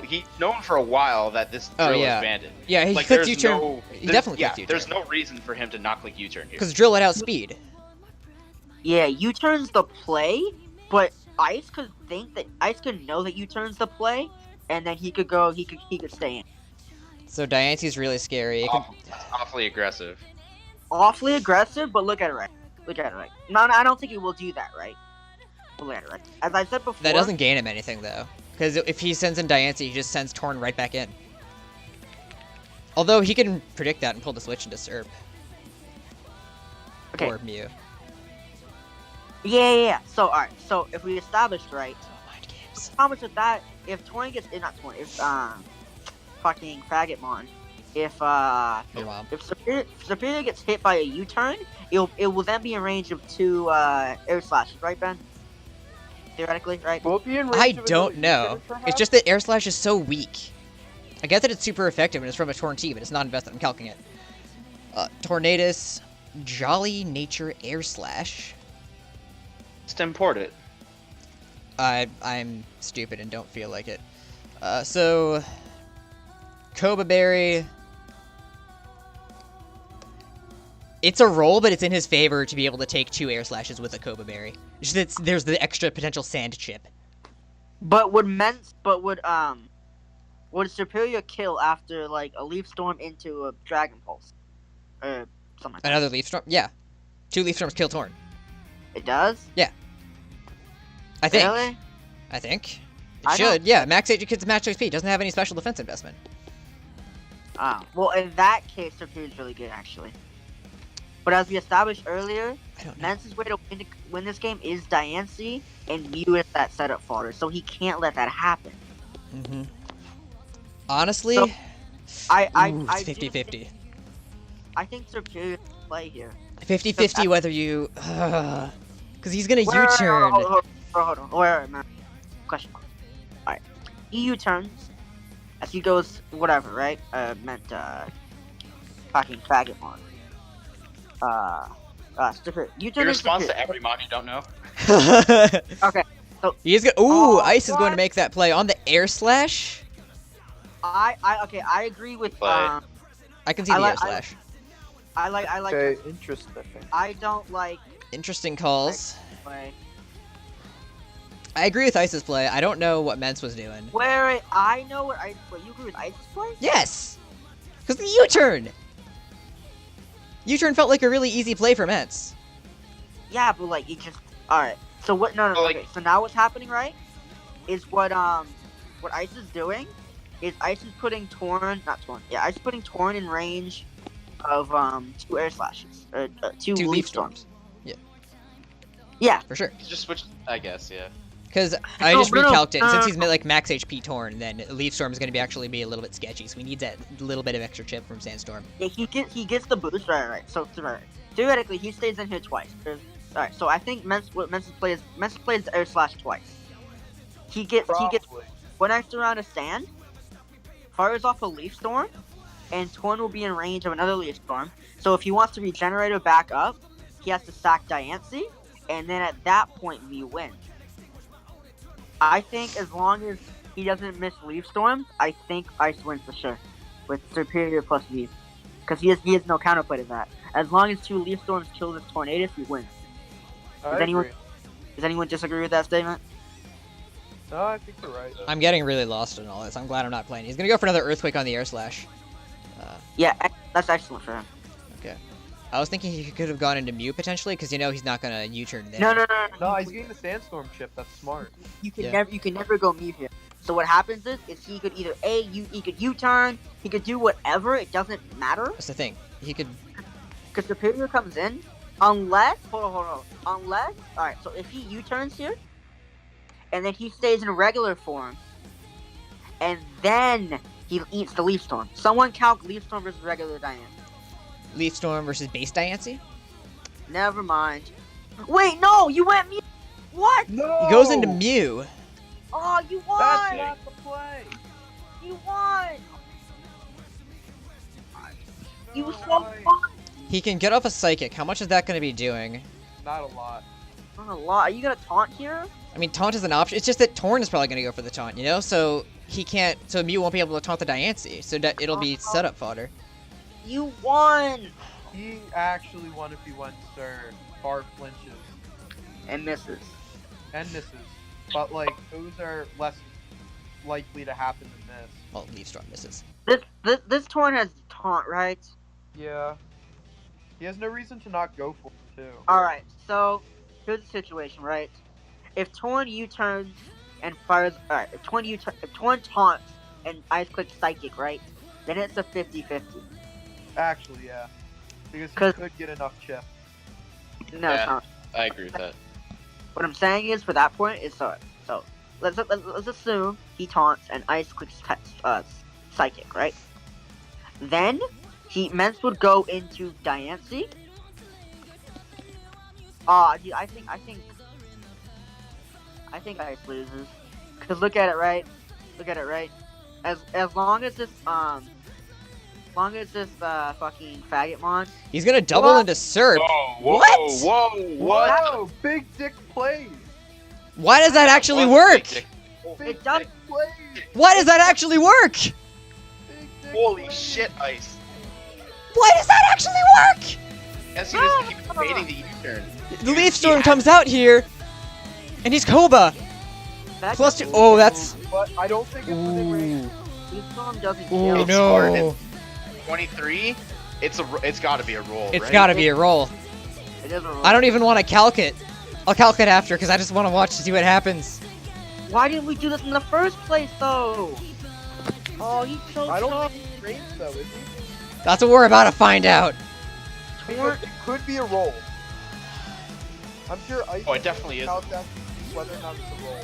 He's known for a while that this Oh, drill yeah. is banded. Yeah, he Like clicked there's U-turn. no, He definitely yeah, clicked there's U-turn. no reason for him to not click U-turn here. Because drill let out speed. Yeah, U-turn's the play, but Ice could know that U-turn's the play, and then he could stay in. So Diance's really scary. It can, Awfully aggressive. Awfully aggressive, but look at it right. No, I don't think he will do that, right? Look at it right. As I said before, that doesn't gain him anything, though. Because if he sends in Diance, he just sends Torn right back in. Although he can predict that and pull the switch into Serp. Okay. Or Mew. Yeah. So alright. So if we established right, Mind games. how much of that if Torn gets if fucking Fagotmon, if Your mom. if Superior gets hit by a U-turn, it will then be in range of 2 air slashes, right, Ben? Theoretically, right? Will it be in range I of another don't know. U-turn, It's perhaps? just that Air Slash is so weak. I get that it's super effective and it's from a Torn team, but it's not invested. I'm calcing it. Tornadus, Jolly Nature Air Slash. Just import it. I'm stupid and don't feel like it. So Koba Berry. It's a roll, but it's in his favor to be able to take 2 air slashes with a Koba Berry. There's the extra potential sand chip. But would Superior kill after like a Leaf Storm into a Dragon Pulse? Or something like that. Another Leaf Storm? Yeah. 2 Leaf Storms kill Torn. It does? I think. Really? I think. It I should. don't- Yeah, max HP. Doesn't have any special defense investment. Well, in that case, Superior's really good, actually. But as we established earlier, I don't know. Mence's way to win this game is Diancie, and Mew is that setup fodder, so he can't let that happen. Mm-hmm. Honestly, So, I it's do 50-50. I think Superior can play here. 50-50 whether you... Because he's going to Wait, U-turn. Hold on. Wait, man. Question mark. Alright. He U-turns. As he goes, whatever, right? Fucking Fagotmon. Superior. U-turn Your is response Superior. to every mod you don't know? Okay. He's going Ooh, Oh, Ice is going to what? make that play on the air slash. I agree with, Play. I can see I the like- air slash. I like, Okay, interesting. I don't like, Interesting calls. play. I agree with Ice's play. I don't know what Mence was doing. Wait, I know what Ice. Wait, you agree with Ice's play? Yes! Because the U-turn! U-turn felt like a really easy play for Mence. Yeah, but like it just. All right. So what? No. Like- Okay. So now what's happening, right? Is what Ice is doing is Ice is putting not Torn. Yeah, Ice is putting Torn in range of 2 air slashes, two Two leaf storms. Yeah. Yeah. For sure. Just switch, I guess, yeah. Because I No, just no, no, recalced it. Since he's like max HP Torn, then Leaf Storm is going to be actually be a little bit sketchy. So we need that little bit of extra chip from Sandstorm. Yeah, he gets the boost, right. So theoretically, he stays in here twice. Alright, so I think Mence plays the air slash twice. He gets one extra round of sand, fires off a leaf storm, and Torn will be in range of another leaf storm. So if he wants to regenerate or back up, he has to sack Diancie, and then at that point we win. I think as long as he doesn't miss leaf storms, I think Ice wins for sure with superior plus V, because he has no counterplay to that. As long as 2 leaf storms kill this Tornadus, he wins. Does anyone disagree with that statement? No, I think you're right. I'm getting really lost in all this. I'm glad I'm not playing. He's going to go for another Earthquake on the Air Slash. Yeah, that's excellent for him. Okay. I was thinking he could have gone into Mew potentially, because you know he's not going to U-turn there. No. No, he's getting the Sandstorm chip. That's smart. You can never go Mew here. So what happens is he could either he could U-turn, he could do whatever. It doesn't matter. That's the thing. He could. Because Superior comes in, unless hold on. Unless alright, so if he U-turns here, and then he stays in regular form, and then he eats the Leaf Storm. Someone calc Leaf Storm versus regular Diancie. Leaf Storm versus base Diancie? Never mind. Wait, no, you went Mew. What? No! He goes into Mew. Oh, you won! That's not the play! You won! You so fun! He can get off a Psychic. How much is that going to be doing? Not a lot. Not a lot. Are you gonna taunt here? I mean, Taunt is an option. It's just that Torn is probably going to go for the Taunt, you know? So he can't. So Mew won't be able to taunt the Diancie. So that it'll be setup fodder. You won! He actually won if he went Sir. Bar flinches. And misses. And misses. But, like, those are less likely to happen than this. Well, Leaf Storm misses. This Torn has taunt, right? Yeah. He has no reason to not go for it, too. Alright, so here's the situation, right? If Torn U-turns and fires, alright, if Torn taunts and Ice Click Psychic, right? Then it's a 50-50. Actually, yeah. Because he 'Cause- could get enough chip. No, it's Yeah. not. I agree with that. What I'm saying is, for that point, is so let's assume he taunts and Ice Clicks Psychic, right? Then Mence would go into Diancie. Dude, I think Ice loses. Cause look at it, right? As long as this fucking faggot mon. He's going to double What? into Surf. Whoa, What? What? Whoa! Big dick plays! Why does that actually What? work? Big dick. It does. Plays! Why does that actually work? Big dick Holy plays. shit, Ice. Why does that actually work? As soon as he keeps baiting the U-turn. The Leaf Storm comes out here, and he's Koba. That Plus 2. Oh, that's. But I don't think it's within range. This storm doesn't Ooh, kill. It's hard. no. 23? It's got to be a roll, It's right? got to be a roll. It doesn't roll. I don't even want to calc it. I'll calc it after, because I just want to watch to see what happens. Why didn't we do this in the first place, though? Oh, he's so I don't tough. think he's range, though, is he? That's what we're about to find out. Because it could be a roll. I'm sure Ice Oh, it definitely is. count that whether or not it's a roll.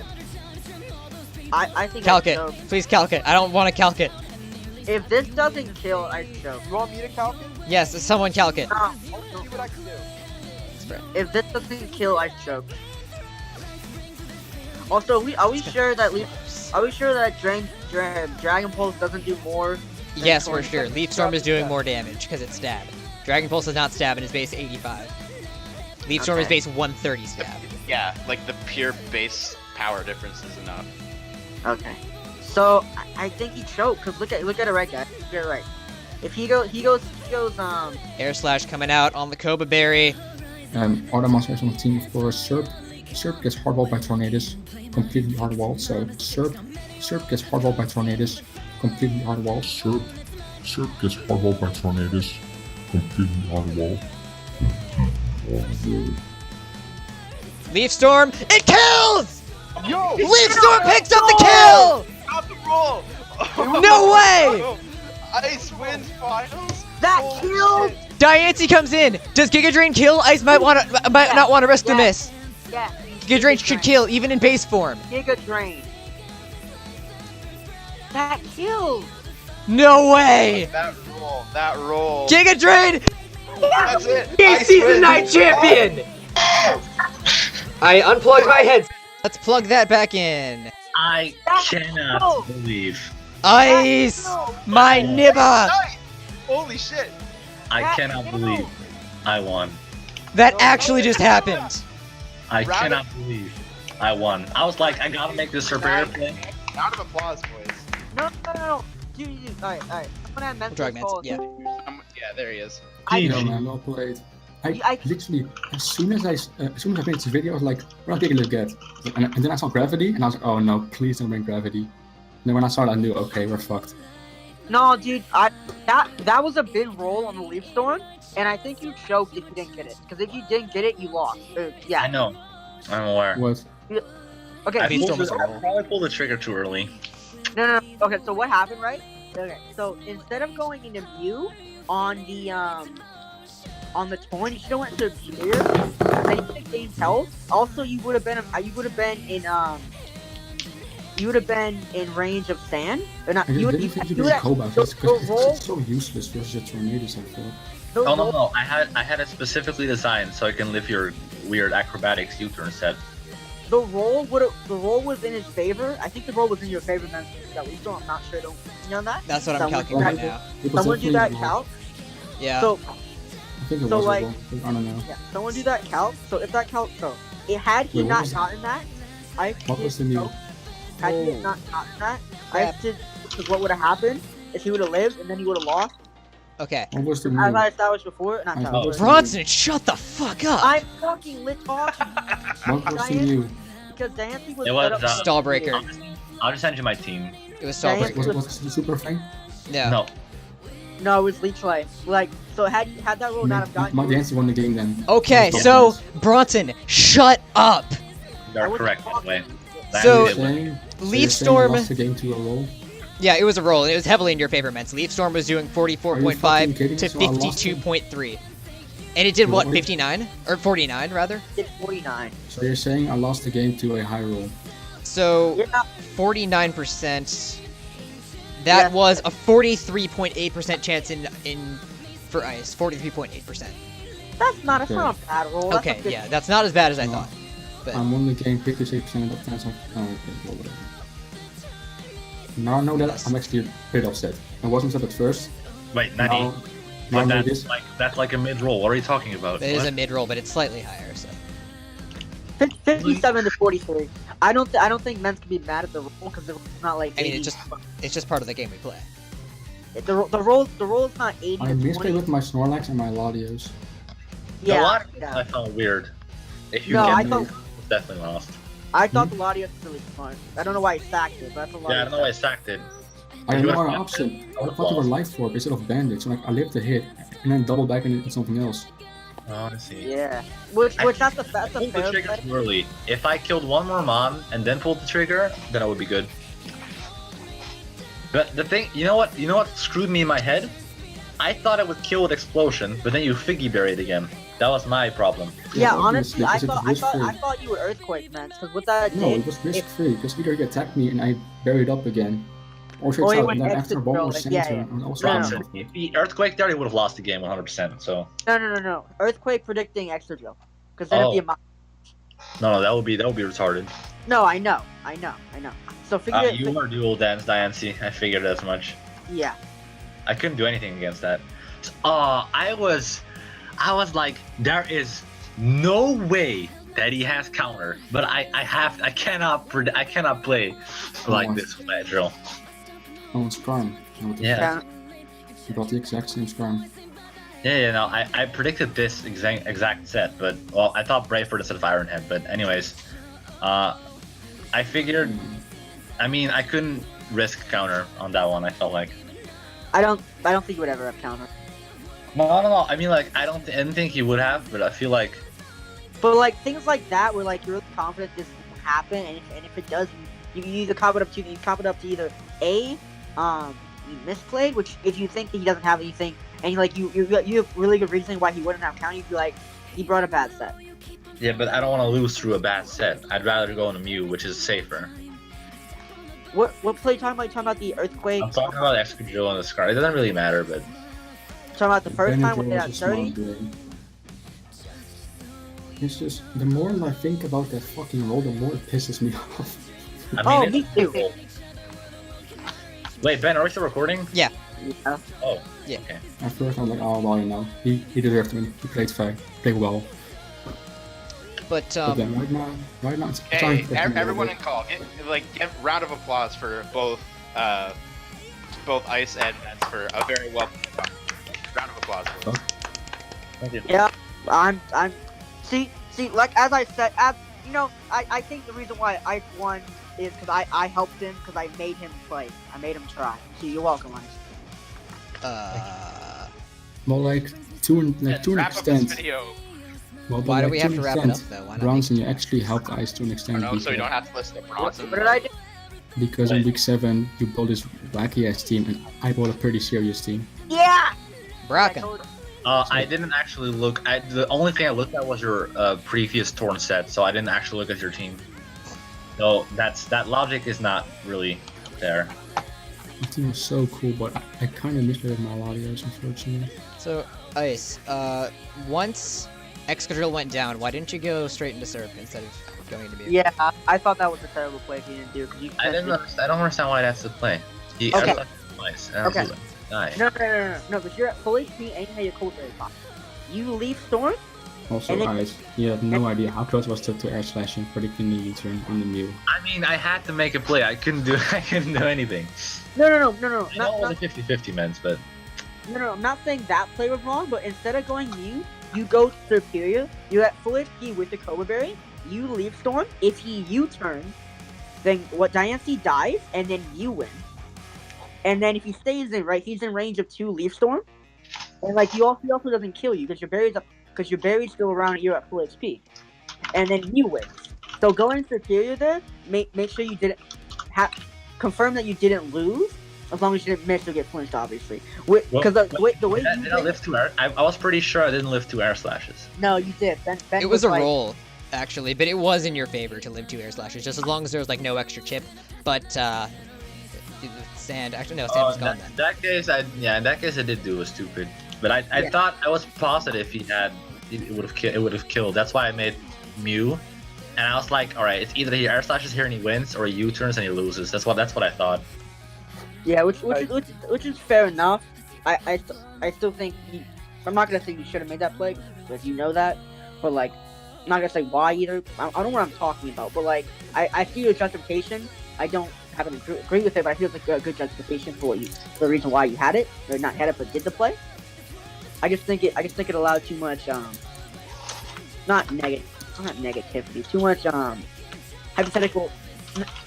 I think Calc I it. choke. Please calc it. I don't want to calc it. If this doesn't kill, I choke. You want me to calc it? Yes, someone calc it. No, I'll see what I can do. if this doesn't kill, I choke. Also, are we sure that Dragon Pulse doesn't do more? than Yes, for Torn? sure. Leaf Storm is doing more damage, because it's stab. Dragon Pulse is not stab, and is base 85. Leaf Storm is Okay. base 130 stab. Yeah, like the pure base power difference is enough. Okay. So I think he choked. Cause look at it right, guys. Look at it right. If he goes Air Slash coming out on the Koba Berry. Other monsters on the team, of course, Serp, Serp gets hardwalled by tornadoes, completely hardwalled. So Serp gets hardwalled by tornadoes, completely hardwalled. Serp gets hardwalled by tornadoes, completely hardwalled. Leaf Storm, it kills! Yo! Leaf Storm picks up the kill! Got the roll! No way! Ice wins finals? That Holy killed! shit. Diancie comes in. Does Giga Drain kill? Ice might not want to risk the miss. Yeah. Giga Drain should kill even in base form. Giga Drain. That killed! No way! That roll. Giga Drain! That's it. He's Ice season wins. 9 champion! I unplugged my head. Let's plug that back in. I cannot believe. Ice! My nibba! Nice. Holy shit. I cannot believe I won. That actually just happened. I cannot believe I won. I was like, I gotta make this superior play. Round of applause, boys. No. Dude. Alright. I'm gonna have Mence Drag Mence, call. yeah. Yeah, there he is. No, man, well played. I literally, as soon as I made this video, I was like, what did I get? And then I saw gravity, and I was like, oh no, please don't bring gravity. And then when I saw it, I knew, okay, we're fucked. No, dude, that was a big roll on the Leaf Storm, and I think you choked if you didn't get it. Because if you didn't get it, you lost. Yeah. I know. I'm aware. What? Okay. I Leaf Storm was a roll. probably pulled the trigger too early. No. Okay, so what happened, right? Okay, so instead of going into Mew on the Torn, you should have went to Spear. Then you would have gained health. Also, you would have been in range of sand. Or not, I you would didn't think you you could would Cobalt, the because roll- it's so useless versus the tornadoes, I thought. the Oh roll- no, I had it specifically designed so I can live your weird acrobatics U-turn set. The roll was in his favor. I think the roll was in your favor, man. That we still, I'm not sure. Don't you know that? That's what I'm Someone calculating do now. It was Someone do definitely that a roll. calc. Yeah. So I think it So, was like- a roll. I don't know. yeah, someone do that calc. So if that calc, so it had he Wait, what not was it? gotten that, I What was the did new? choke. Had he not gotten that, I did. Because what would have happened is he would have lived and then he would have lost. Okay. What was the As new? I established before, not I established. thought- Bronson, shut the fuck up. I'm fucking lit talking What was the new? because Dancy was It was, set up. Stallbreaker. I'll just send you my team. It was Giant- Stallbreaker. Was it the super thing? No. No. No, it was Leech Life. Like, so had that roll not have gotten My you, Dancy won the game then. Okay, Stop so this. Bronson, shut up. You're I wasn't correct, by the way. talking. That So- is it. So you're Leaf saying Storm. you lost the game to a roll? Yeah, it was a roll. It was heavily in your favor, Mence. Leaf Storm was doing 44.5 fucking kidding? to So I lost it? 52.3. And it did what, What? 59? Or 49, rather? Did 49. So you're saying I lost the game to a high roll? So, Yeah. 49%. That Yes. was a 43.8% chance in for Ice. 43.8%. That's not a bad roll. That's Okay, a good, yeah, that's not as bad as I No. thought. But I won the game 56% of the times. Oh, okay, well, whatever. Now I know that Yes. I'm actually a bit upset. I wasn't upset at first. Wait, 90. Now But I know that's this. like a mid roll. What are you talking about? it is What? a mid roll, but it's slightly higher. So 57 to 43. I don't think Mence can be mad at the roll because the roll's not like. I mean, 80. it's just part of the game we play. The roll is not 80 I to misplayed 20. with my Snorlax and my Latios. Yeah, a lot of yeah. I found weird. If you No, get I me, thought it's definitely lost. I thought the Latios was really smart. I don't know why he sacked it, but that's a lot. Yeah, I don't know why I sacked it. I had You no have other to- option. I thought they were Life Orb instead of Bandage. So like I lived the hit and then double back into something else. Oh, I see. Yeah, which that's a Pulled the fair trigger bet. too early. If I killed one more Mon and then pulled the trigger, then I would be good. But the thing, you know what screwed me in my head? I thought it would kill with explosion, but then you Figgy buried again. That was my problem. Yeah, obviously, honestly, I because it thought was I free. thot you would earthquake, man. Because what that No, did, it was risk free because either he attacked me and I buried up again, or Or he out went and then exit after bomb throw, was like, center. yeah, yeah. And also Bronson, if he earthquake there, he would have lost the game 100%. So no. Earthquake predicting extra drill. Because then it'd be a no, that would be retarded. No, I know. So figure it. You are dual dance, Diancie. I figured as much. Yeah. I couldn't do anything against that. I was like, there is no way that he has counter, but I cannot play like this with that drill. Oh, it's Skarm. Yeah. He got the exact same Skarm. Yeah, no, I predicted this exact set, but well, I thought Brayford instead of Ironhead. But anyways, I figured. I mean, I couldn't risk counter on that one. I felt like. I don't think you would ever have counter. No. I mean, like, I didn't think he would have, but I feel like. But like things like that, where like you're really confident this will happen, and if it does, you either cop it up to either A, you misplayed, which if you think that he doesn't have anything, and you have really good reason why he wouldn't have counter, you'd be like, he brought a bad set. Yeah, but I don't want to lose through a bad set. I'd rather go on a Mew, which is safer. What play are you talking about? You talking about the Earthquake? I'm talking about Excadrill and the Scar. It doesn't really matter, but. Talking about the first time when they Benadryl had is a smart 30? play. It's just, the more I think about that fucking roll, the more it pisses me off. I mean, me too. Wait, Ben, are we still recording? Yeah. Yeah. Oh. Yeah. Okay. At first I was like, oh well, you know, he deserved to win. He played fair, played well. But But then right now it's time Hey, for him a everyone little in call, give round of applause for both Ice and Mence for a very well round of applause. For them. Thank you. Yeah, I'm see, like as I said, I think the reason why I won is because I helped him, because I made him play. I made him try. So you're welcome, Ice. More like to an Wrap up this extent. video. Well, why do like, we to have an to wrap it up extent, though? Why not? Bronson, you actually helped Ice to an extent. So you because- don't have to listen to Bronson. What did I do? Because in week 7 you built this wacky ass team and I built a pretty serious team. Yeah. Bracken. I didn't actually look. The only thing I looked at was your previous Torn set, so I didn't actually look at your team. So that logic is not really there. The team was so cool, but I kind of misplayed my Latios, unfortunately. So, Ice, once Excadrill went down, why didn't you go straight into Serp instead of going into Mew? Yeah, I thought that was a terrible play if you didn't do. Cause you I don't understand why that's the play. He Okay. Nice. Okay. Die. No, because you're at full HP and you have your cold very pop. You leave Storm. Also, And then- Ice, you have no idea how close I was to air slashing, predicting the U-turn on the Mew. I mean, I had to make a play. I couldn't do anything. No. I know it Not, was a 50-50 Mence, but no, I'm not saying that play was wrong, but instead of going Mew, you go Superior. You're at full HP with the Cobra Berry. You leave Storm. If he U-turns, then what Diancie dies, and then you win. And then if he stays in, right, he's in range of 2 Leaf Storm. And like he also doesn't kill you because your berry's still around and you're at full HP. And then you win. So going Superior there, make sure you didn't confirm that you didn't lose, as long as you didn't miss or get flinched, obviously. Because the way did I lift 2 air? I was pretty sure I didn't lift 2 air slashes. No, you did. Ben It was a like, roll, actually, but it was in your favor to live 2 air slashes, just as long as there was like no extra chip. But Sand, actually no, Sand was gone then. In that case, I did do a stupid. But I thought I was positive he had it would have killed. That's why I made Mew, and I was like, all right, it's either he air slashes here and he wins, or he U-turns and he loses. That's what I thought. Yeah, which is fair enough. I still think I'm not gonna say you should have made that play because you know that, but like I'm not gonna say why either. I don't know what I'm talking about, but like I see your justification. I don't have to agree with it, but I feel it's like a good justification for the reason why you had it, or not had it, but did the play. I just think it allowed too much not negativity, too much hypothetical.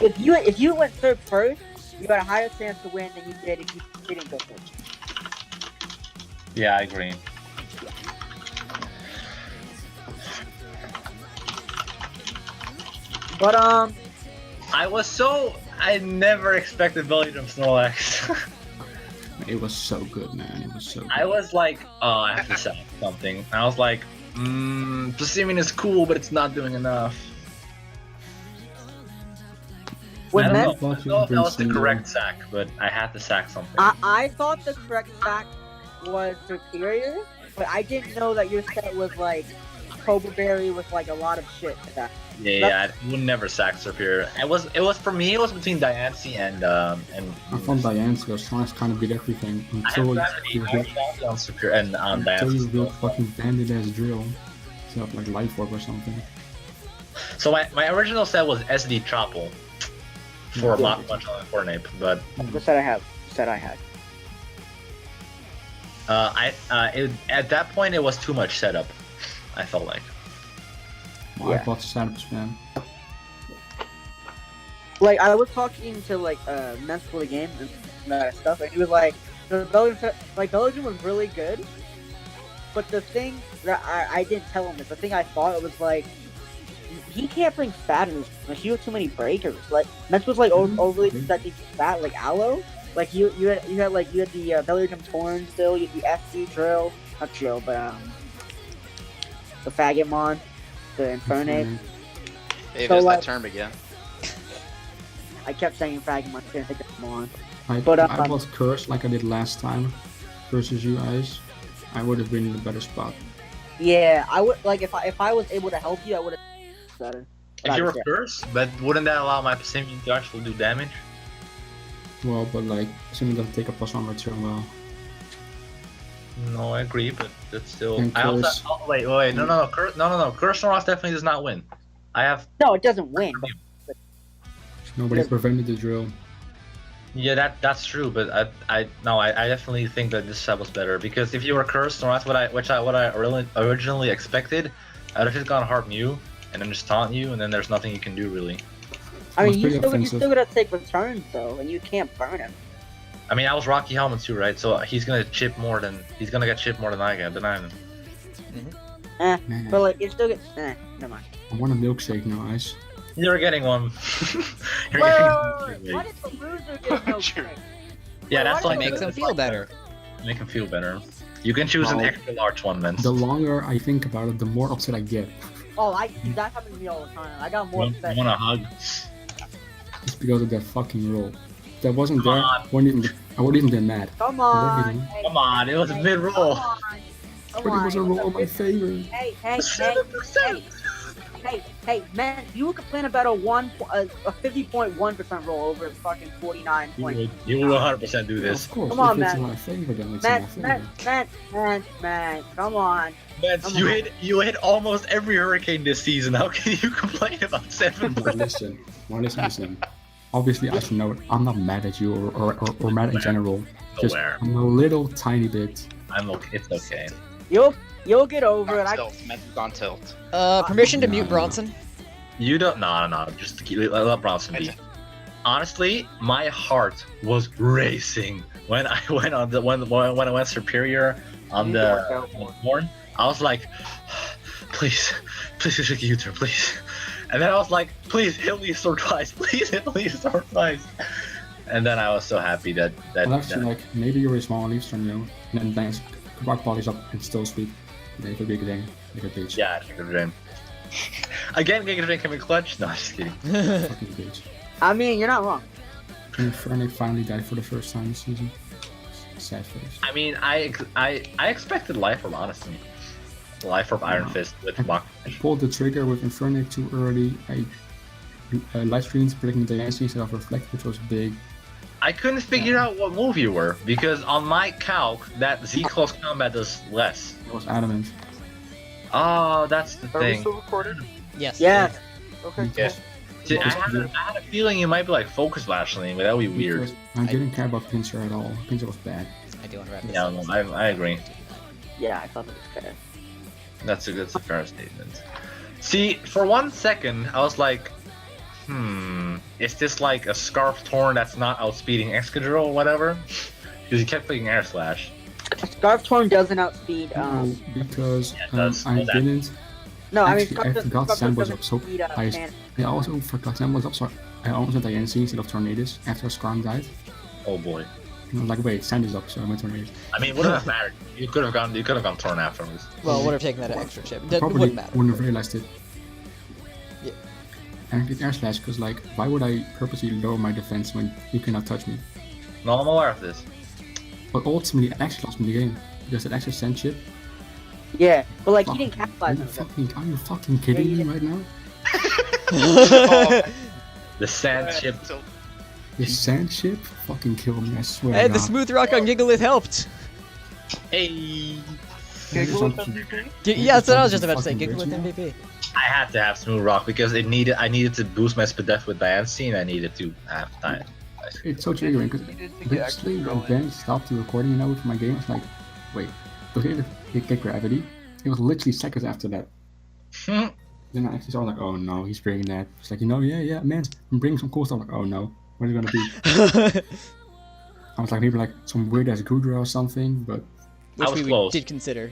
If you went third first, you got a higher chance to win than you did if you didn't go first. Yeah, I agree. But I never expected Belgium Snorlax. It was so good, man. It was so good. I was like, oh, I have to say something. And I was like, Plasimian is cool, but it's not doing enough. When I Mence, don't know if that was the correct sack, but I had to sack something. I thought the correct sack was Superior, but I didn't know that your set was like Cobra Berry with like a lot of shit. Yeah, I would never sack Superior. It was for me. It was between Diancie and. I found Diancie was trying to kind of beat everything until you on Superior and on Diancie. built fucking banded ass drill. Set up like Life Orb or something. So my original set was SD Chopple for a lot much on Fortnite, but The set I had. At that point it was too much setup. I felt like. I bought setups, man. Like I was talking to like Mence for the game and that stuff, and he was like, Belgium was really good, but the thing that I didn't tell him is the thing I thought it was like he can't bring fat in his like, he had too many breakers. Like Mence was like overly protecting fat, like aloe. Like you had the Belgium Torn still, you had the FC drill, not drill, but the Fagotmon, the Infernate. Hey, So, there's like- that term again. I kept saying Fagotmon, I couldn't think of Mon. I was cursed like I did last time versus you guys. I would have been in a better spot. Yeah, I would like if I was able to help you, I would have better. If you were cursed, but wouldn't that allow my Pissimian to actually do damage? Well, but like, Simi doesn't take a +1 return well. No, I agree, but that's still. And I also. curse. Oh, wait, no. Curse Noros definitely does not win. I have. No, it doesn't win. Nobody prevented the drill. Yeah, that's true, but I definitely think that this set was better because if you were cursed, or that's what I originally expected, I'd have just gone hard Mew and then just taunt you, and then there's nothing you can do really. I mean, Pretty you still offensive. gotta take returns though, and you can't burn him. I mean, I was Rocky Helmet too, right? So he's gonna get chipped more than I get. Then I'm. Man, But like, you still get. Never mind. I want a milkshake now, Ice. You're getting one. You're Wait, getting why did the loser get no Sure. drink? Yeah, that's Why like did Makes the him loser- feel better. Make him feel better. You can choose an Well, extra large one, man. The longer I think about it, the more upset I get. Oh, that happens to me all the time. I got more You upset. want a hug? It's because of that fucking roll. If that wasn't Come there, on. I wouldn't even been mad. Come I on. wouldn't even- Hey, Come on, it was a hey, mid-roll. Come on. But it was a roll in my favor. Hey, man, you would complain about a 50.1% roll over a fucking 49 point. You will 100% do this. Of course, Come on, if it's man. in my favor, then it's in my Man, favor. man, come on. Mence, Come you on. hit almost every hurricane this season. How can you complain about 7 But listen. Obviously, I should know it. I'm not mad at you or mad in general. Just Aware. I'm a little tiny bit. I'm okay. It's okay. You'll get over it. Tilt. Mence is on tilt. Permission to No, mute no. Bronson? You don't. No. Just let Bronson be. Honestly, my heart was racing when I went on the when I went superior on the horn. I was like, please just a U-turn, please. And then I was like, please hit me sword twice, please hit me sword twice. And then I was so happy that Well, actually, like, maybe you're a small leaves from you, and then rock polys up and still sweep. Then for big thing, like a bitch. yeah, Giga Drain. Again, Giga Drain can be clutch. No, just kidding. Fucking bitch. I mean, you're not wrong. And Fernic finally died for the first time this season. Sad face. I mean, I expected Life Orb, honestly. Life Orb Iron Fist with Mach. I pulled the trigger with Infernic too early. I live streams predicting the Yancy instead of Reflect, which was big. I couldn't figure out what move you were because on my calc that Z close combat does less. It was adamant. Oh, that's the Are we thing. still recording? Yes. Yes. Okay. Yes. See, I had a feeling you might be like focus lashing, but that would be weird. Because I didn't care about Pincer at all. Pincer was bad. I do want to wrap this Yeah, up. no, I agree. Yeah, I thought it was fair. That's a fair statement. See, for 1 second, I was like, is this like a Scarf Torn that's not outspeeding Excadrill or whatever? Because he kept picking Air Slash. Scarf Torn doesn't outspeed. No, because Yeah, it does. I Well, that- didn't. No, I mean, Actually, I forgot Sam was up, so I Fan. also forgot Sam was up, so I almost had INC instead of Tornadus after Skarm died. Oh boy. And I was like, wait, Sand is up, so I went Tornadus. I mean, it wouldn't have mattered. You could have gone Torn afterwards. Well, would have taken that extra chip. That Probably wouldn't matter. wouldn't have realized it. Yeah. And I did Air Slash because, like, why would I purposely lower my defense when you cannot touch me? No, I'm aware of this. But ultimately, I actually lost me the game because that extra Sand chip. Yeah, but like he Fuck. didn't capitalize on it. Are you fucking kidding Yeah, me right now? The Sand chip. Tilt. The Sand chip fucking killed me, I swear. Hey, to the God. smooth rock on Gigalith helped. Hey. Yeah, that's what I was just about to say. Fucking Gigalith original. MVP. I had to have Smooth Rock because I needed to boost my Spadef with Diancie and I needed to have time. It's so triggering because Needed to get basically extra when Ben stopped the recording, for my game, it's like, wait, was it get gravity? It was literally seconds after that. Then I actually saw like, oh no, he's bringing that. It's like, yeah, man, I'm bringing some cool stuff. I'm like, oh no, what is it gonna be? I was like, maybe like some weird ass Gudra or something, but Which I was we close. did consider.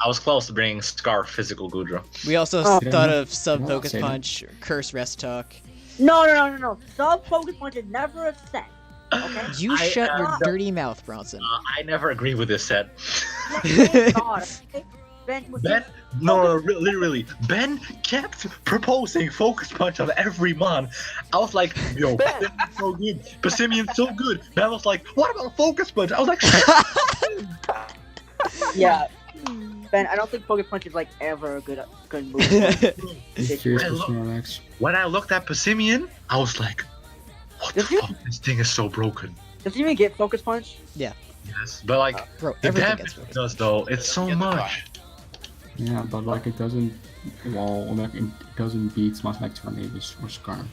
I was close to bringing Scar physical Gudra. We also Did I thought not- of Sub did I not Focus say that? Punch, Curse Rest Talk. No. Sub Focus Punch is never a set. Okay? You I, shut uh, your don't- dirty mouth, Bronson. I never agree with this set. Thank God, okay? Ben, was Ben, no, literally, Ben kept proposing Focus Punch on every mon. I was like, yo, Ben. Passimian's so good. Passimian's so good. Ben was like, what about Focus Punch? I was like, shit. Yeah. Ben, I don't think Focus Punch is like ever a good move. I'm curious I for love- Snorlax. When I looked at Passimian, I was like, what the Does he- fuck? This thing is so broken. Does he even get Focus Punch? Yes, but like, Bro, the everything damage gets it focused. does though, it's so Get the much. Yeah, but like it doesn't, well, like it doesn't beat much like Tornadus or Skarm.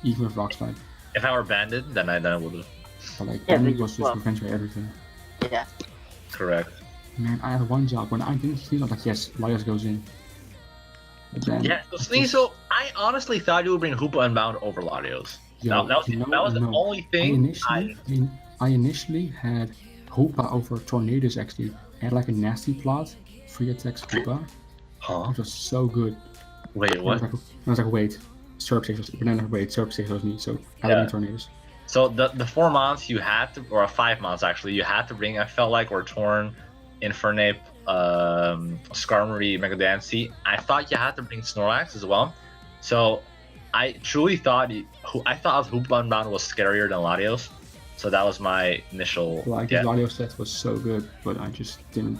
Even with Rock Slide. If I were banded, then I would have. But like, Yeah, Bandit but was just well- revenge by everything. Yeah. Correct. Man, I had one job when I didn't see it, I was like, yes, Laios goes in. But then, Yeah, so I honestly thought you would bring Hoopa Unbound over Latios. yo, That was the only thing I initially had Hoopa over Tornadus actually. I had like a nasty plot, 3 attacks Hoopa, Huh? which was so good. Wait, what? I was like, wait, Surf saves me, so I Yeah. had Tornadus. So the 4 months you had to, or 5 months actually, you had to bring. I felt like were Torn, Infernape, Skarmory, Mega Dancy. I thought you had to bring Snorlax as well. So I truly thought Hoopa Unbound was scarier than Latios. So that was my initial. Like yeah. his Laios set was so good, but I just didn't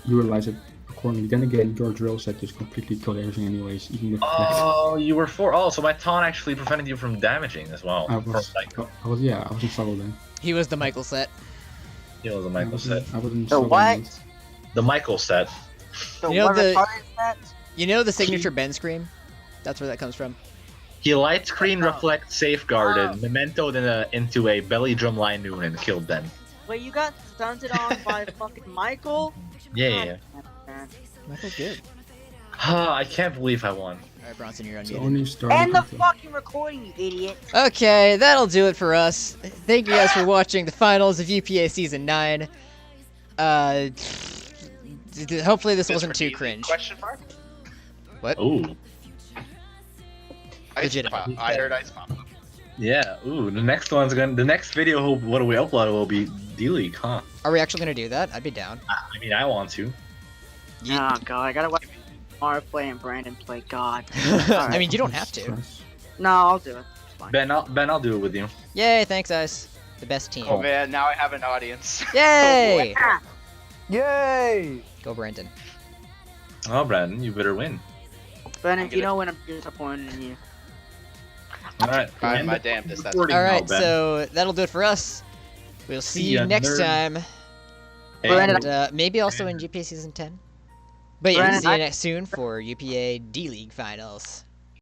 utilize it accordingly. Then again, your drill set just completely killed everything anyways, even with Oh, you were 4. Oh, so my taunt actually prevented you from damaging as well. I From, was, like, I was in trouble then. He was the Michael set. it was a I Michael was set. in The trouble what? then. The Michael set. So You know what the- retarded set? You know the signature Ben scream? That's where that comes from. He light screen, reflect, safeguarded, mementoed into a belly drum line noon and killed them. Wait, you got stunted on by fucking Michael? Yeah. Man. Michael's good. I can't believe I won. Alright, Bronson, you're It's unmuted. only started And the until- fucking recording, you idiot. Okay, that'll do it for us. Thank you guys for watching the finals of UPA Season 9. Hopefully this wasn't too easy? cringe. Question mark? Ooh. Ice Legit. pop. I heard ice pop. Yeah. Ooh. The next video, what do we upload will be D-League, huh? Are we actually gonna do that? I'd be down. I mean, I want to. Oh god, I gotta watch Mara play and Brandon play. God. I mean, you don't have to. Stress. No, I'll do it. It's fine. Ben, I'll do it with you. Yay, thanks, Ice. The best team. Oh man, now I have an audience. Yay! Ah, Yay! Go, Brandon. Oh, Brandon, you better win. Brandon, I'm you gonna- know when I'm disappointed in you. All right. Trying my damnedest. That's Recording now, Alright, Ben. so that'll do it for us. We'll see See you ya, next nerd. time. Hey, Brandon, And maybe also in UPA Season 10. But yeah, Brandon, see you I- next soon for UPA D-League Finals.